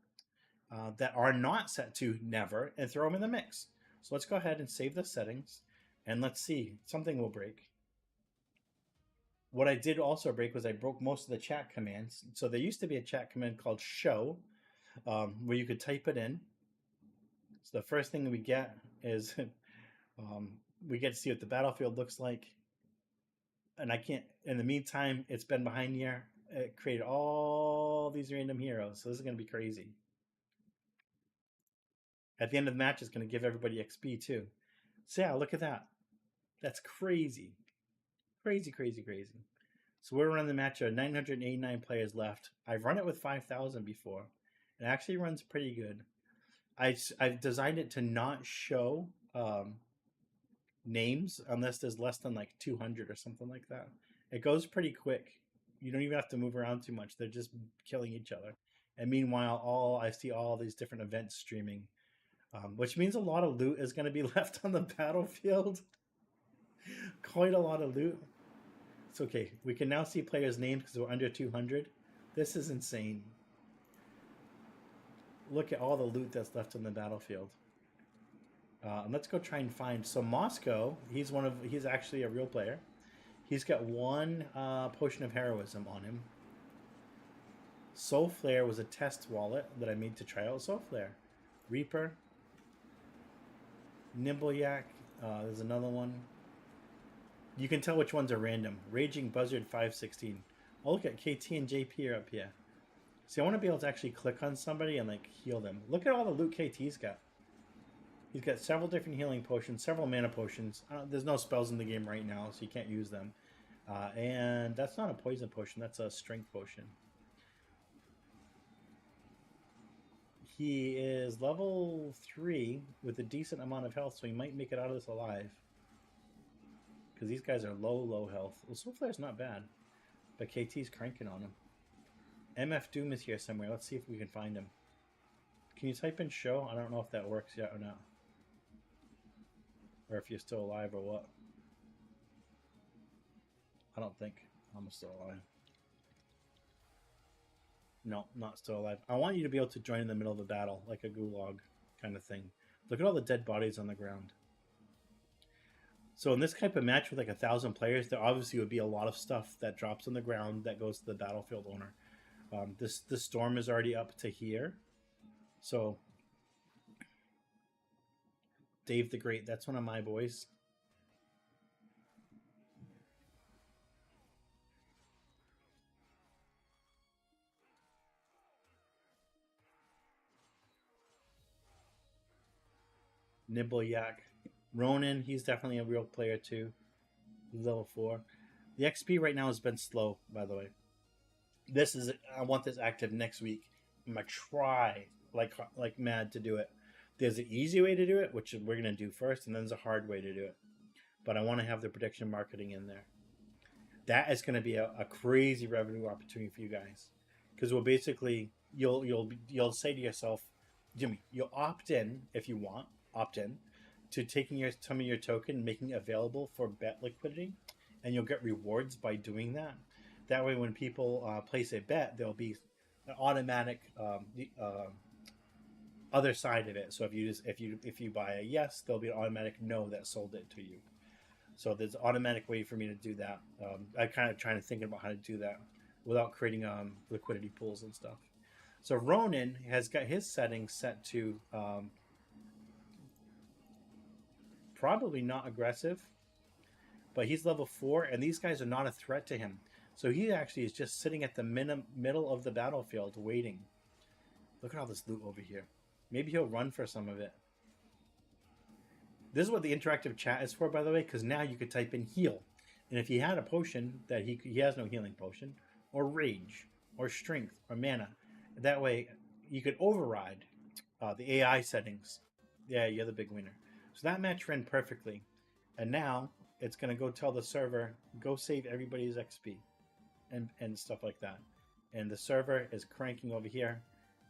that are not set to never and throw them in the mix. So let's go ahead and save the settings, and let's see. Something will break. What I did also break was I broke most of the chat commands. So there used to be a chat command called show, where you could type it in. So the first thing we get is we get to see what the battlefield looks like. And I can't, in the meantime, it's been behind here. It created all these random heroes. So this is going to be crazy. At the end of the match, it's going to give everybody XP too. So yeah, look at that. That's crazy. Crazy, crazy, crazy. So we're running the match. There are 989 players left. I've run it with 5,000 before. It actually runs pretty good. I've designed it to not show names unless there's less than like 200 or something like that. It goes pretty quick. You don't even have to move around too much. They're just killing each other. And meanwhile, I see all these different events streaming, which means a lot of loot is going to be left on the battlefield. Quite a lot of loot. It's okay. We can now see players' names because we're under 200. This is insane. Look at all the loot that's left on the battlefield. And let's go try and find. So Moscow, he's actually a real player. He's got one potion of heroism on him. Soul Flare was a test wallet that I made to try out Soul Flare. Reaper. Nimbleyak. There's another one. You can tell which ones are random. Raging Buzzard 516. Oh, look at KT and JP are up here. See, I want to be able to actually click on somebody and like heal them. Look at all the loot KT's got. He's got several different healing potions, several mana potions. There's no spells in the game right now, so you can't use them. And that's not a poison potion. That's a strength potion. He is level 3 with a decent amount of health, so he might make it out of this alive. Because these guys are low health. Well, Soulflare's not bad. But KT's cranking on him. MF Doom is here somewhere. Let's see if we can find him. Can you type in show? I don't know if that works yet or not. Or if you're still alive or what. I don't think I'm still alive. No, not still alive. I want you to be able to join in the middle of the battle, like a gulag kind of thing. Look at all the dead bodies on the ground. So in this type of match with like 1,000 players, there obviously would be a lot of stuff that drops on the ground that goes to the battlefield owner. This storm is already up to here. So Dave the Great, that's one of my boys. Nimbleyak. Ronan, he's definitely a real player too. Level 4. The XP right now has been slow, by the way. I want this active next week. I'm gonna try like mad to do it. There's an easy way to do it, which we're gonna do first, and then there's a hard way to do it. But I want to have the prediction marketing in there. That is going to be a crazy revenue opportunity for you guys, because we'll basically you'll say to yourself, Jimmy, you'll opt in if you want to taking some of your token and making it available for bet liquidity, and you'll get rewards by doing that. That way, when people place a bet, there'll be an automatic other side of it. So if you buy a yes, there'll be an automatic no that sold it to you. So there's an automatic way for me to do that. I'm kind of trying to think about how to do that without creating liquidity pools and stuff. So Ronan has got his settings set to probably not aggressive, but he's level 4, and these guys are not a threat to him. So he actually is just sitting at the middle of the battlefield waiting. Look at all this loot over here. Maybe he'll run for some of it. This is what the interactive chat is for, by the way, because now you could type in heal. And if he had a potion that he has no healing potion, or rage, or strength, or mana, that way you could override the AI settings. Yeah, you're the big winner. So that match ran perfectly. And now it's going to go tell the server, go save everybody's XP and stuff like that. And the server is cranking over here,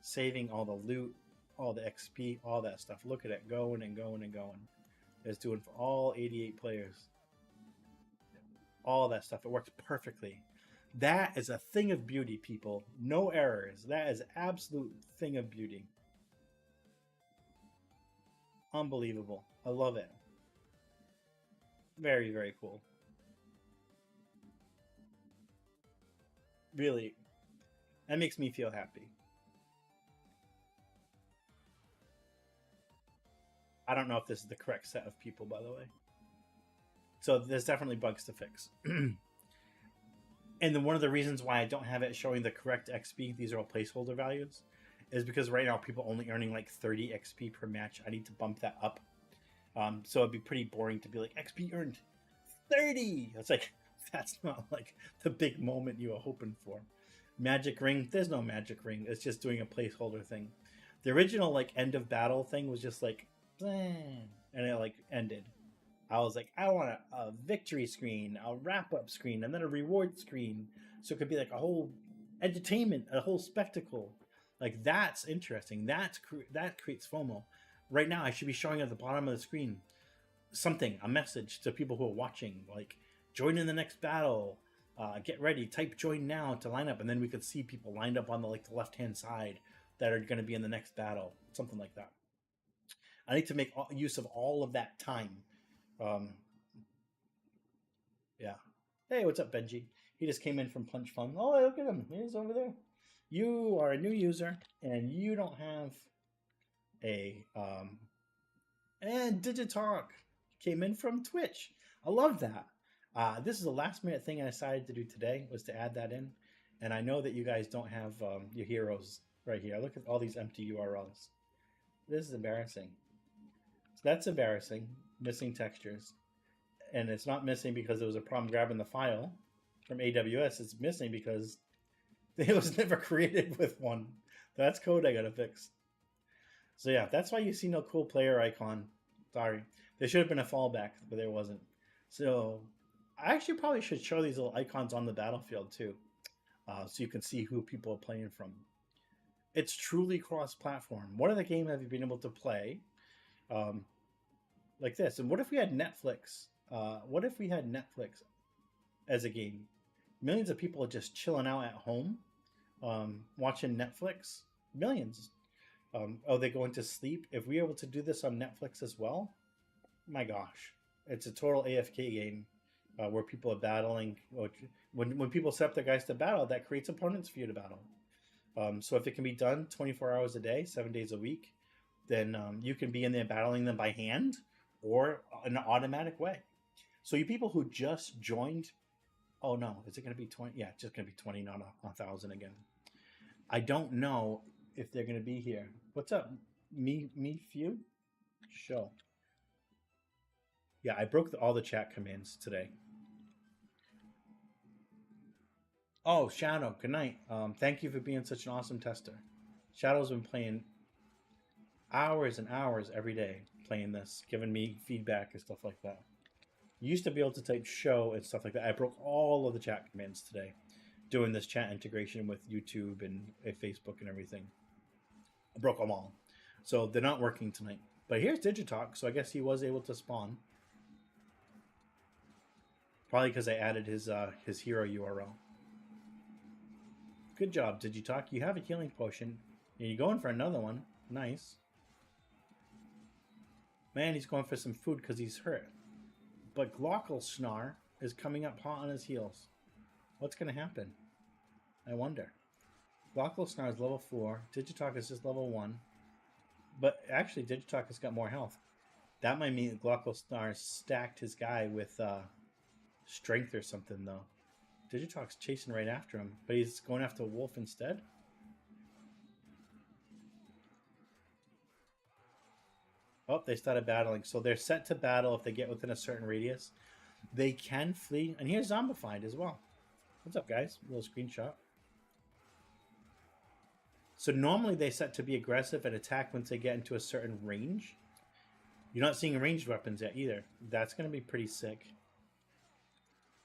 saving all the loot, all the XP, all that stuff. Look at it going and going and going. It's doing for all 88 players. All that stuff. It works perfectly. That is a thing of beauty, people. No errors. That is absolute thing of beauty. Unbelievable. I love it. Very, very cool. Really, that makes me feel happy. I don't know if this is the correct set of people, by the way. So there's definitely bugs to fix. And then one of the reasons why I don't have it showing the correct XP, these are all placeholder values, is because right now people are only earning like 30 XP per match. I need to bump that up. So it'd be pretty boring to be like, XP earned 30! It's like, that's not like the big moment you were hoping for. Magic ring, there's no magic ring. It's just doing a placeholder thing. The original like end of battle thing was just like, and it like ended. I was like, I want a victory screen, a wrap-up screen, and then a reward screen. So it could be like a whole entertainment, a whole spectacle. Like, that's interesting. That creates FOMO. Right now, I should be showing at the bottom of the screen, something, a message to people who are watching, like join in the next battle, get ready, type join now to line up, and then we could see people lined up on the like the left hand side that are going to be in the next battle, something like that. I need to make use of all of that time. Um, yeah. Hey, what's up, Benji? He just came in from Punch Fun. Oh, look at him. He's over there. You are a new user, and you don't have a and Digitalk came in from Twitch. I love that. This is a last minute thing I decided to do today, was to add that in. And I know that you guys don't have your heroes right here. Look at all these empty URLs. This is embarrassing. So that's embarrassing. Missing textures. And it's not missing because there was a problem grabbing the file from AWS. It's missing because it was never created with one. That's code I gotta fix. So yeah, that's why you see no cool player icon. Sorry. There should have been a fallback, but there wasn't. So I actually probably should show these little icons on the battlefield too, so you can see who people are playing from. It's truly cross-platform. What other game have you been able to play like this? And what if we had Netflix? What if we had Netflix as a game? Millions of people are just chilling out at home, watching Netflix. Millions. Are they going to sleep? If we're able to do this on Netflix as well, my gosh, it's a total AFK game where people are battling. When people set up their guys to battle, that creates opponents for you to battle. So if it can be done 24 hours a day, 7 days a week, then you can be in there battling them by hand or in an automatic way. So you people who just joined, oh no, is it going to be 20? Yeah, it's just going to be 20, not 1,000 again. I don't know if they're going to be here. What's up? Me few? Show. Yeah, I broke all the chat commands today. Oh, Shadow, good night. Thank you for being such an awesome tester. Shadow's been playing hours and hours every day playing this, giving me feedback and stuff like that. You used to be able to type show and stuff like that. I broke all of the chat commands today, doing this chat integration with YouTube and Facebook and everything. I broke them all. So they're not working tonight. But here's Digitalk, so I guess he was able to spawn. Probably because I added his hero URL. Good job, Digitalk. You have a healing potion. And you're going for another one. Nice. Man, he's going for some food because he's hurt. But Glockelsnar is coming up hot on his heels. What's going to happen? I wonder. Glockelsnar is level 4. Digitalk is just level 1. But actually, Digitalk has got more health. That might mean Glockelsnar stacked his guy with strength or something, though. Digitalk's chasing right after him, but he's going after Wolf instead. Oh, they started battling. So they're set to battle if they get within a certain radius. They can flee. And here's Zombified as well. What's up, guys? A little screenshot. So normally they set to be aggressive and attack once they get into a certain range. You're not seeing ranged weapons yet either. That's going to be pretty sick.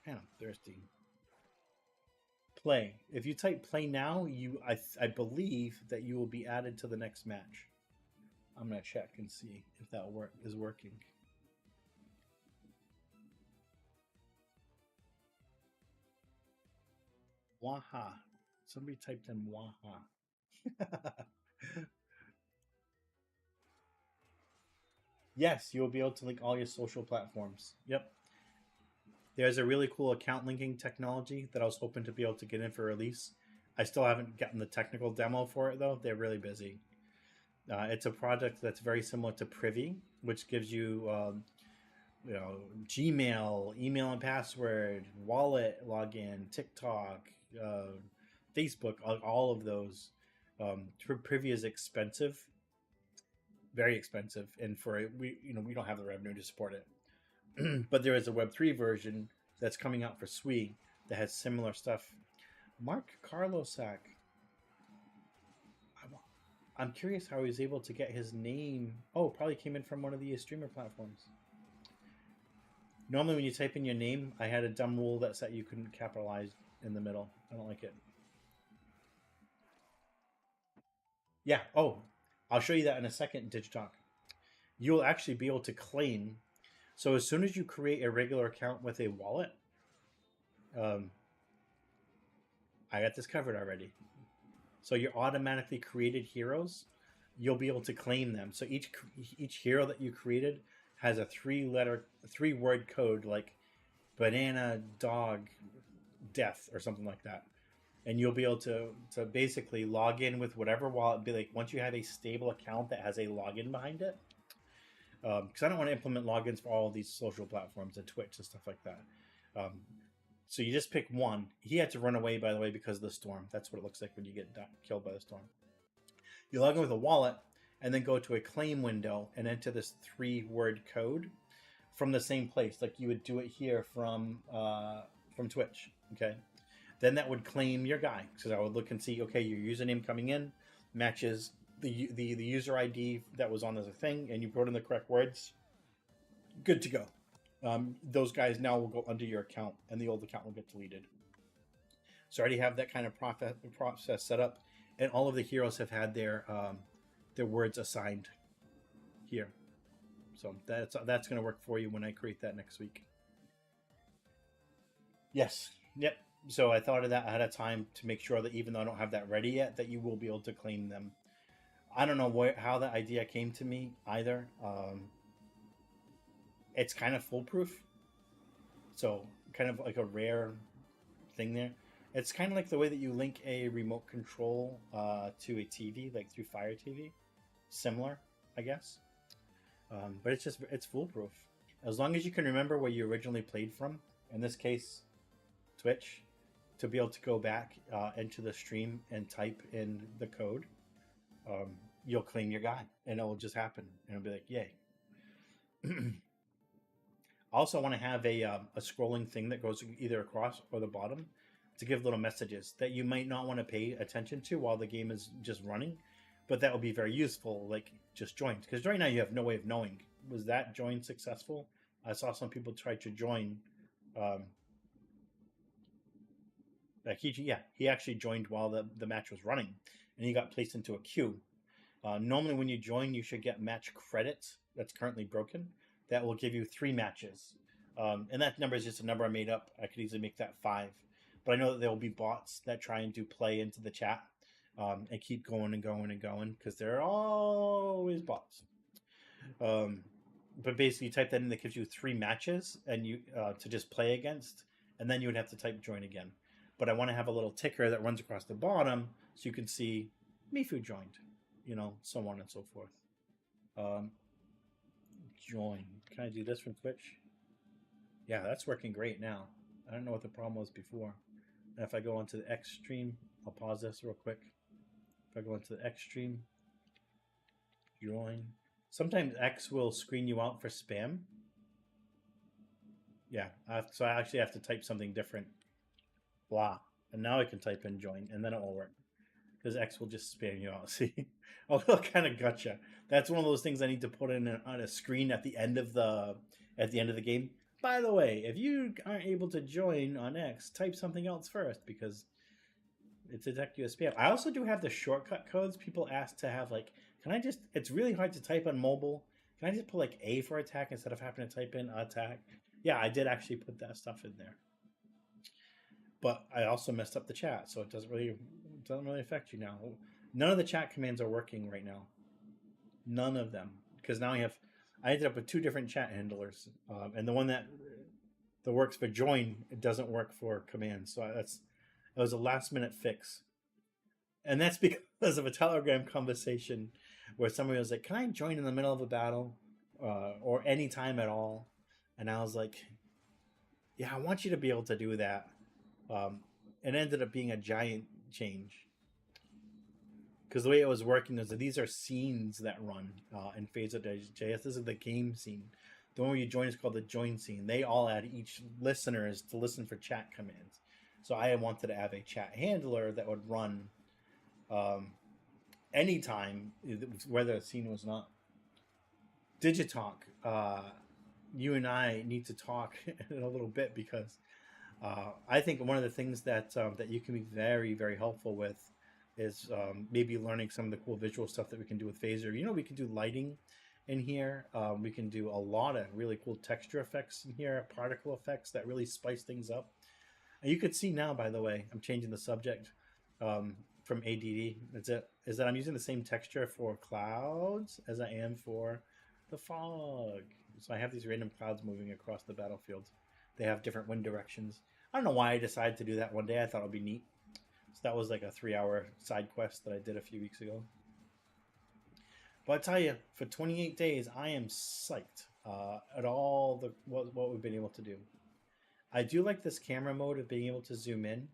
Man, I'm thirsty. Play. If you type play now, I believe that you will be added to the next match. I'm going to check and see if that is working. Waha. Somebody typed in Waha. Yes, you'll be able to link all your social platforms. Yep. There's a really cool account linking technology that I was hoping to be able to get in for release. I still haven't gotten the technical demo for it, though. They're really busy. It's a project that's very similar to Privy, which gives you, Gmail, email and password, wallet login, TikTok, Facebook, all of those. Privy is expensive, very expensive, and for it, we don't have the revenue to support it. But there is a Web3 version that's coming out for SWE that has similar stuff. Mark Carlosak. I'm curious how he was able to get his name. Oh, probably came in from one of the streamer platforms. Normally when you type in your name, I had a dumb rule that said you couldn't capitalize in the middle. I don't like it. Yeah. Oh, I'll show you that in a second, Digitalk. You'll actually be able to claim So as soon as you create a regular account with a wallet, um, I got this covered already. So your automatically created heroes, you'll be able to claim them. So each hero that you created has a three word code like banana dog death or something like that. And you'll be able to basically log in with whatever wallet. Be like, once you have a stable account that has a login behind it, because I don't want to implement logins for all of these social platforms and Twitch and stuff like that. Um, so you just pick one. He had to run away, by the way, because of the storm. That's what it looks like when you get killed by the storm. You log in with a wallet and then go to a claim window and enter this 3-word code from the same place, like you would do it here from Twitch. Okay, then that would claim your guy. So I would look and see, okay, your username coming in matches the user ID that was on the thing, and you put in the correct words. Good to go. Those guys now will go under your account, and the old account will get deleted. So I already have that kind of process set up, and all of the heroes have had their words assigned here. So that's going to work for you when I create that next week. Yes. Yep. So I thought of that ahead of time to make sure that even though I don't have that ready yet, that you will be able to claim them. I don't know how that idea came to me either. It's kind of foolproof. So kind of like a rare thing there. It's kind of like the way that you link a remote control to a TV, like through Fire TV. Similar, I guess. But it's foolproof. As long as you can remember where you originally played from, in this case, Twitch, to be able to go back into the stream and type in the code, you'll claim your guy, and it will just happen. And it'll be like, yay. I also want to have a scrolling thing that goes either across or the bottom to give little messages that you might not want to pay attention to while the game is just running, but that will be very useful, like just joined. Because right now you have no way of knowing, was that join successful? I saw some people try to join. Like he actually joined while the match was running, and he got placed into a queue. Normally when you join, you should get match credits that's currently broken. That will give you 3 matches. And that number is just a number I made up. I could easily make that 5. But I know that there will be bots that try and do play into the chat and keep going and going and going, because there are always bots. But basically you type that in, that gives you 3 matches and you to just play against, and then you would have to type join again. But I want to have a little ticker that runs across the bottom so you can see Mifu joined, so on and so forth. Join. Can I do this from Twitch? Yeah, that's working great now. I don't know what the problem was before. And if I go onto the X stream, I'll pause this real quick. If I go into the X stream, join. Sometimes X will screen you out for spam. Yeah, so I actually have to type something different. Blah. And now I can type in join, and then it will work. Because X will just spam you out. See? Oh, kind of gotcha. That's one of those things I need to put in on a screen at the end of the game. By the way, if you aren't able to join on X, type something else first, because it detects you as spam. I also do have the shortcut codes. People ask to have, like, it's really hard to type on mobile. Can I just put like A for attack instead of having to type in attack? Yeah, I did actually put that stuff in there. But I also messed up the chat, so it doesn't really affect you now. None of the chat commands are working right now. None of them, because now I ended up with 2 different chat handlers, and the one that works for join, it doesn't work for commands. So it was a last minute fix, and that's because of a Telegram conversation where somebody was like, "Can I join in the middle of a battle, or any time at all?" And I was like, "Yeah, I want you to be able to do that." It ended up being a giant change, because the way it was working is that these are scenes that run in Phaser.js. This is the game scene. The one where you join is called the join scene. They all add each listeners to listen for chat commands. So I wanted to have a chat handler that would run anytime, whether the scene was not. Digitalk, you and I need to talk in a little bit, because I think one of the things that you can be very, very helpful with is maybe learning some of the cool visual stuff that we can do with Phaser. We can do lighting in here. We can do a lot of really cool texture effects in here, particle effects that really spice things up. And you could see now, by the way, I'm changing the subject from ADD. Is that I'm using the same texture for clouds as I am for the fog. So I have these random clouds moving across the battlefield. They have different wind directions. I don't know why I decided to do that one day. I thought it would be neat. So that was like a 3-hour side quest that I did a few weeks ago. But I tell you, for 28 days, I am psyched at all what we've been able to do. I do like this camera mode of being able to zoom in,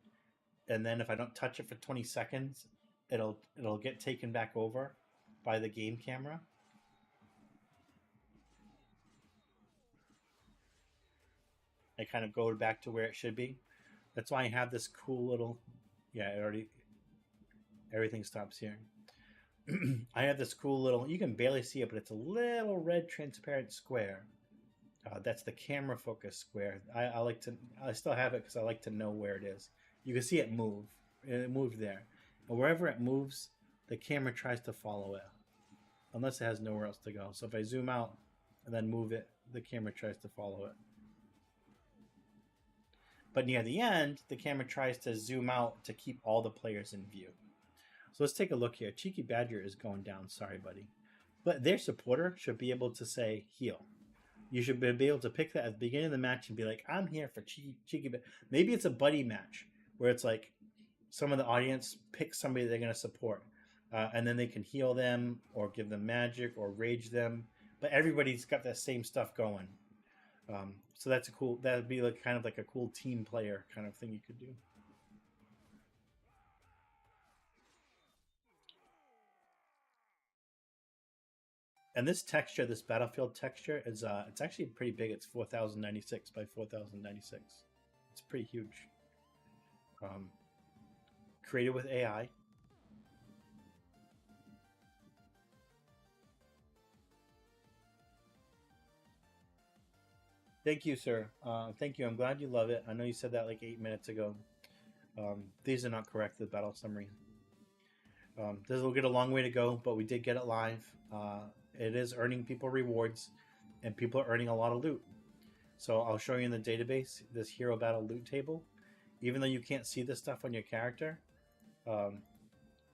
and then if I don't touch it for 20 seconds, it'll get taken back over by the game camera. I kind of go back to where it should be. That's why I have this cool little, everything stops here. I have this cool little, you can barely see it, but it's a little red transparent square. That's the camera focus square. I still have it because I like to know where it is. You can see it move. It moved there. And wherever it moves, the camera tries to follow it. Unless it has nowhere else to go. So if I zoom out and then move it, the camera tries to follow it. But near the end, the camera tries to zoom out to keep all the players in view. So let's take a look here. Cheeky Badger is going down. Sorry, buddy. But their supporter should be able to say heal. You should be able to pick that at the beginning of the match and be like, I'm here for Cheeky Badger. Maybe it's a buddy match where it's like some of the audience picks somebody they're going to support. And then they can heal them or give them magic or rage them. But everybody's got that same stuff going. So that's a cool, that would be like kind of like a cool team player kind of thing you could do. And this texture, this battlefield texture, is it's actually pretty big. It's 4096 by 4096. It's pretty huge. Created with AI. Thank you, sir. Thank you. I'm glad you love it. I know you said that like 8 minutes ago. These are not correct, the battle summary. This will get a long way to go, but we did get it live. It is earning people rewards, and people are earning a lot of loot. So I'll show you in the database, this hero battle loot table. Even though you can't see this stuff on your character,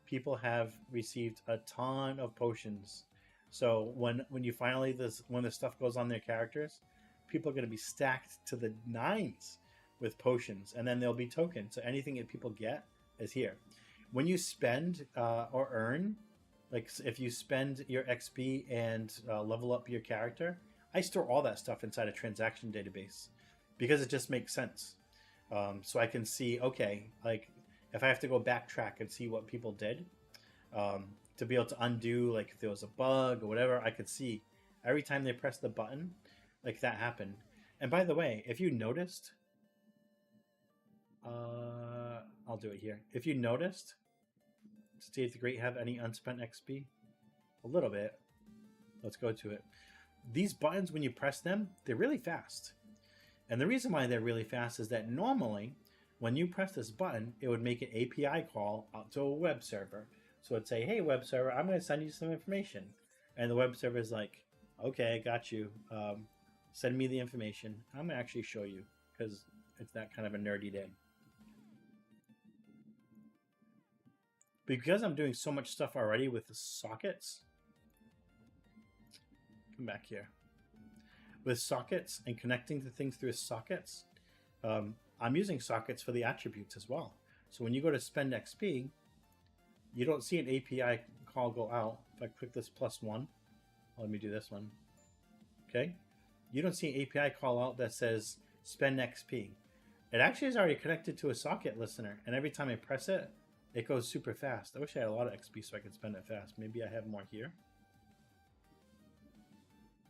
people have received a ton of potions. So when you finally, when this stuff goes on their characters, people are going to be stacked to the nines with potions, and then there'll be tokens. So anything that people get is here. When you spend or earn, like if you spend your XP and level up your character, I store all that stuff inside a transaction database because it just makes sense. So I can see, okay, like if I have to go backtrack and see what people did, to be able to undo, like if there was a bug or whatever, I could see every time they press the button, like that happened. And by the way, if you noticed, I'll do it here. If you noticed, see if the Great have any unspent XP? A little bit. Let's go to it. These buttons, when you press them, they're really fast. And the reason why they're really fast is that normally, when you press this button, it would make an API call out to a web server. So it'd say, hey, web server, I'm going to send you some information. And the web server is like, okay, I got you. Send me the information. I'm going to actually show you because it's that kind of a nerdy day. Because I'm doing so much stuff already with the sockets, come back here. With sockets and connecting to things through sockets, I'm using sockets for the attributes as well. So when you go to spend XP, you don't see an API call go out. If I click this +1, let me do this one. Okay, you don't see an API call out that says spend XP. It actually is already connected to a socket listener, and every time I press it, it goes super fast. I wish I had a lot of XP so I could spend it fast. Maybe I have more here.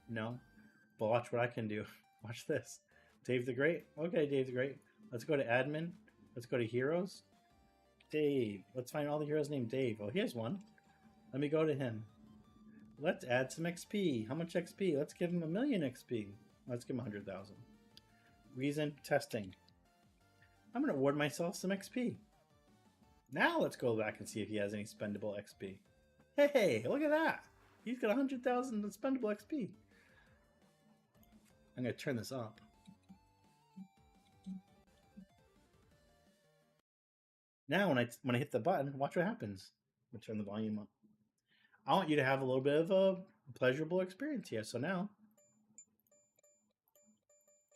No, but watch what I can do. Watch this. Dave the Great. Okay, Dave the Great. Let's go to admin. Let's go to heroes. Dave. Let's find all the heroes named Dave. Oh, here's one. Let me go to him. Let's add some XP. How much XP? Let's give him 1,000,000 XP. Let's give him 100,000. Reason testing. I'm going to award myself some XP. Now let's go back and see if he has any spendable XP. Hey, look at that. He's got 100,000 expendable XP. I'm gonna turn this up. Now, when I hit the button, watch what happens. I'm gonna turn the volume up. I want you to have a little bit of a pleasurable experience here. So now,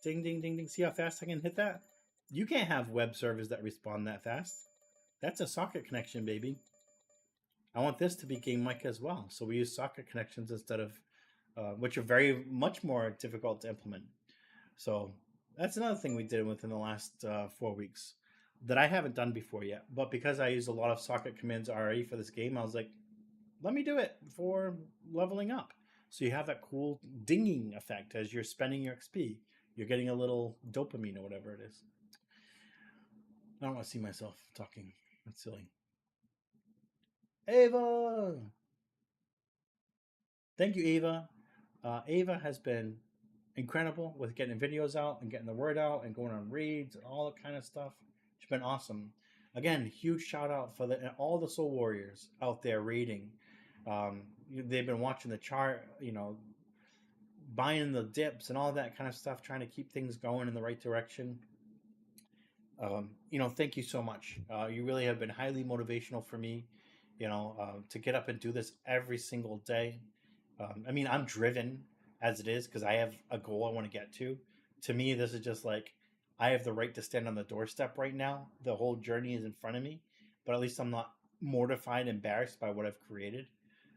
ding, ding, ding, ding. See how fast I can hit that? You can't have web servers that respond that fast. That's a socket connection, baby. I want this to be game mic as well. So we use socket connections instead of, which are very much more difficult to implement. So that's another thing we did within the last 4 weeks that I haven't done before yet. But because I use a lot of socket commands already for this game, I was like, let me do it for leveling up. So you have that cool dinging effect as you're spending your XP. You're getting a little dopamine or whatever it is. I don't want to see myself talking. That's silly. Ava! Thank you, Ava. Ava has been incredible with getting videos out and getting the word out and going on raids and all that kind of stuff. It's been awesome. Again, huge shout out for all the Soul Warriors out there raiding. They've been watching the chart, buying the dips and all that kind of stuff, trying to keep things going in the right direction. Thank you so much. You really have been highly motivational for me, to get up and do this every single day. I'm driven as it is because I have a goal I want to get to. To me, this is just like I have the right to stand on the doorstep right now. The whole journey is in front of me, but at least I'm not mortified, embarrassed by what I've created.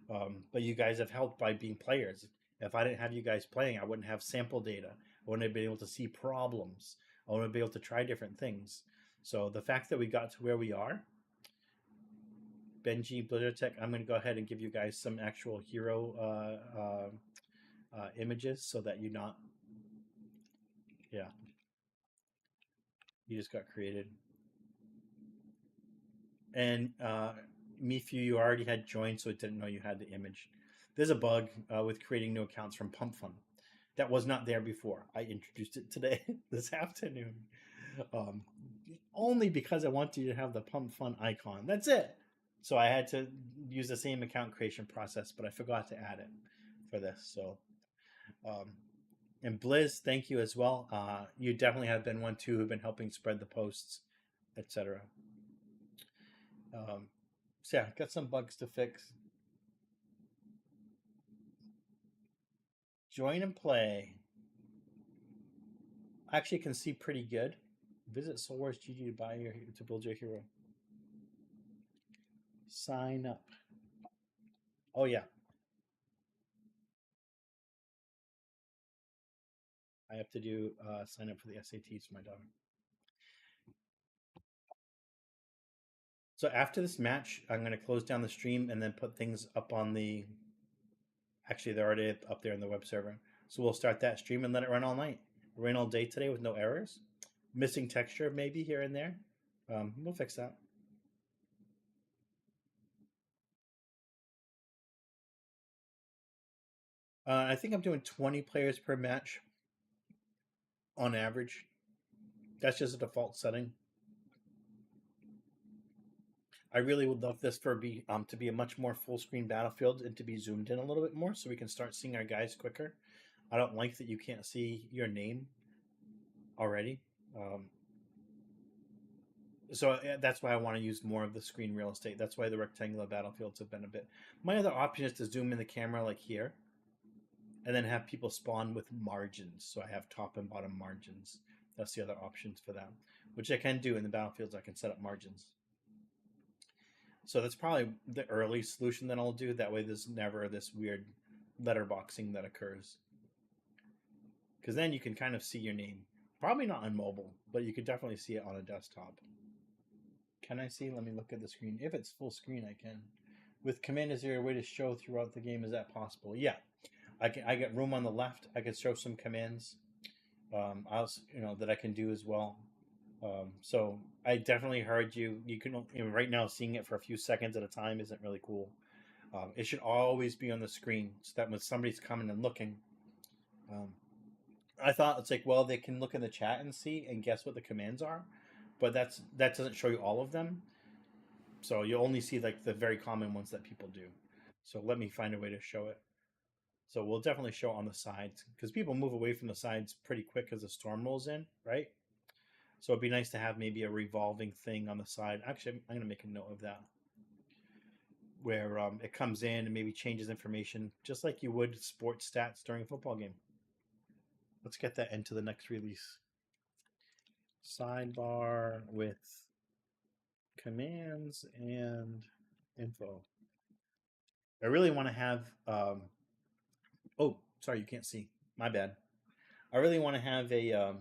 But you guys have helped by being players. If I didn't have you guys playing, I wouldn't have sample data. I wouldn't have been able to see problems. I wouldn't be able to try different things. So the fact that we got to where we are, Benji, Blizzard Tech, I'm going to go ahead and give you guys some actual hero images so that you just got created. And Mifu, you already had joined, so it didn't know you had the image. There's a bug with creating new accounts from Pump Fun that was not there before. I introduced it today, this afternoon, only because I want you to have the Pump Fun icon. That's it. So I had to use the same account creation process, but I forgot to add it for this. So, and Blizz, thank you as well. You definitely have been one too who've been helping spread the posts, etc. So yeah, got some bugs to fix. Join and play. I actually can see pretty good. Visit SoulWars GG to build your hero. Sign up. Oh yeah. I have to do sign up for the SATs for my daughter. So after this match, I'm going to close down the stream and then put things up on the. Actually, they're already up there in the web server. So we'll start that stream and let it run all night. Rain all day today with no errors. Missing texture maybe here and there. We'll fix that. I think I'm doing 20 players per match on average. That's just a default setting. I really would love this to be a much more full screen Battlefield and to be zoomed in a little bit more so we can start seeing our guys quicker. I don't like that you can't see your name already. So that's why I want to use more of the screen real estate. That's why the rectangular battlefields have been a bit. My other option is to zoom in the camera like here and then have people spawn with margins. So I have top and bottom margins. That's the other options for that, which I can do in the battlefields. I can set up margins. So that's probably the early solution that I'll do. That way there's never this weird letterboxing that occurs. Because then you can kind of see your name. Probably not on mobile, but you could definitely see it on a desktop. Can I see? Let me look at the screen. If it's full screen, I can. With command, is there a way to show throughout the game? Is that possible? Yeah. I get room on the left. I could show some commands. That I can do as well. So I definitely heard you. You can right now seeing it for a few seconds at a time isn't really cool. It should always be on the screen so that when somebody's coming and looking, I thought it's like, well, they can look in the chat and see and guess what the commands are, but that doesn't show you all of them. So you only see like the very common ones that people do. So let me find a way to show it. So we'll definitely show it on the sides because people move away from the sides pretty quick as the storm rolls in, right? So it'd be nice to have maybe a revolving thing on the side. Actually, I'm going to make a note of that where it comes in and maybe changes information just like you would sports stats during a football game. Let's get that into the next release. Sidebar with commands and info. I really want to have. Oh, sorry, you can't see. My bad. I really want to have a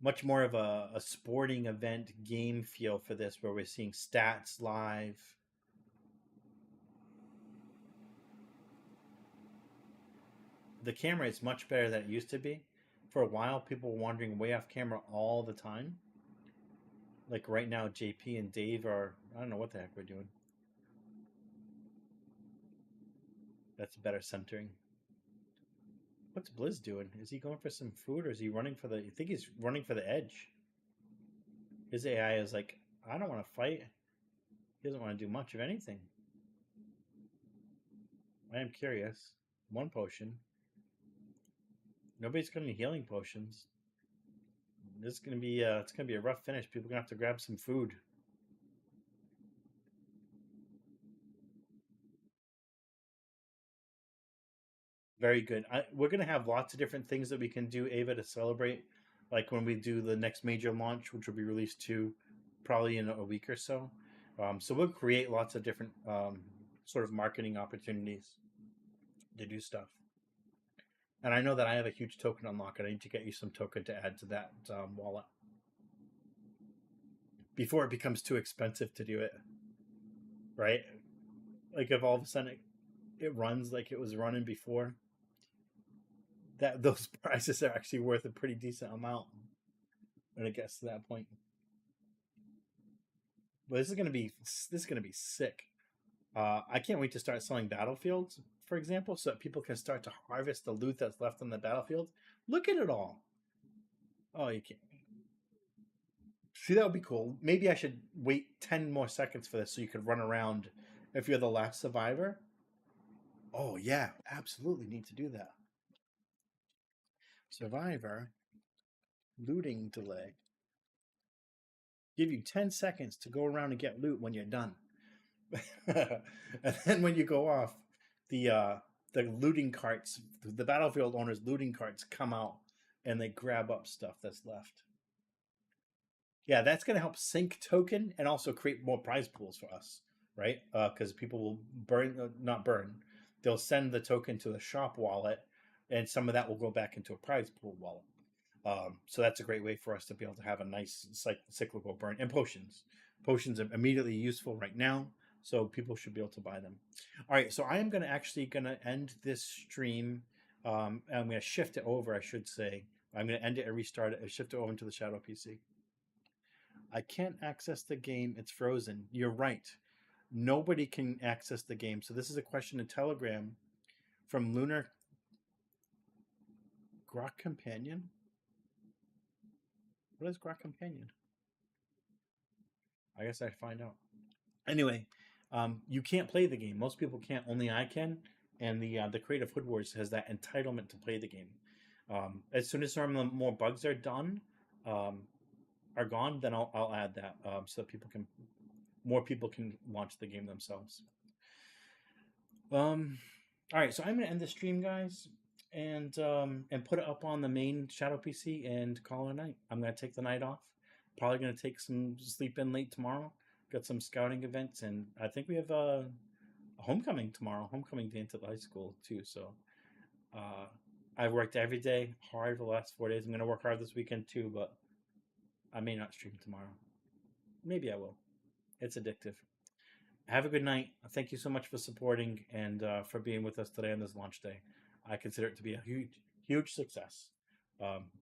much more of a sporting event game feel for this, where we're seeing stats live. The camera is much better than it used to be. For a while, people were wandering way off camera all the time. Like right now, JP and Dave are, I don't know what the heck we're doing. That's better centering. What's Blizz doing? Is he going for some food or is he running for the, I think he's running for the edge. His AI is like, I don't want to fight. He doesn't want to do much of anything. I am curious. 1 potion. Nobody's got any healing potions. This is gonna be it's gonna be a rough finish. People are gonna have to grab some food. Very good. We're gonna have lots of different things that we can do, Ava, to celebrate. Like when we do the next major launch, which will be released to probably in a week or so. So we'll create lots of different sort of marketing opportunities to do stuff. And I know that I have a huge token unlock, and I need to get you some token to add to that wallet before it becomes too expensive to do it. Right? Like if all of a sudden it runs like it was running before, that those prices are actually worth a pretty decent amount when it gets to that point. But this is gonna be sick. I can't wait to start selling battlefields, for example, so that people can start to harvest the loot that's left on the battlefield. Look at it all. Oh, you can't. See, that would be cool. Maybe I should wait 10 more seconds for this so you could run around if you're the last survivor. Oh, yeah, absolutely need to do that. Survivor, looting delay. Give you 10 seconds to go around and get loot when you're done. And then when you go off, the looting carts, the battlefield owners' looting carts come out and they grab up stuff that's left. Yeah, that's going to help sync token and also create more prize pools for us, right? Because people will not burn. They'll send the token to the shop wallet, and some of that will go back into a prize pool wallet. So that's a great way for us to be able to have a nice cyclical burn. And potions. Potions are immediately useful right now, so people should be able to buy them. All right, so I am actually going to end this stream. I'm going to shift it over, I should say. I'm going to end it and restart it and shift it over into the Shadow PC. I can't access the game. It's frozen. You're right. Nobody can access the game. So this is a question in Telegram from Lunar Grok Companion. What is Grok Companion? I guess I find out. Anyway, you can't play the game. Most people can't. Only I can. And the Creative Hood Wars has that entitlement to play the game. As soon as some more bugs are done, are gone, then I'll add that so that more people can launch the game themselves. All right, so I'm gonna end the stream, guys, and put it up on the main Shadow PC and call it a night. I'm gonna take the night off. Probably gonna take some sleep in late tomorrow. Got some scouting events, and I think we have a homecoming tomorrow. Homecoming day into the high school too. So I've worked every day hard for the last 4 days. I'm gonna work hard this weekend too, but I may not stream tomorrow. Maybe I will. It's addictive. Have a good night. Thank you so much for supporting and for being with us today on this launch day. I consider it to be a huge, huge success.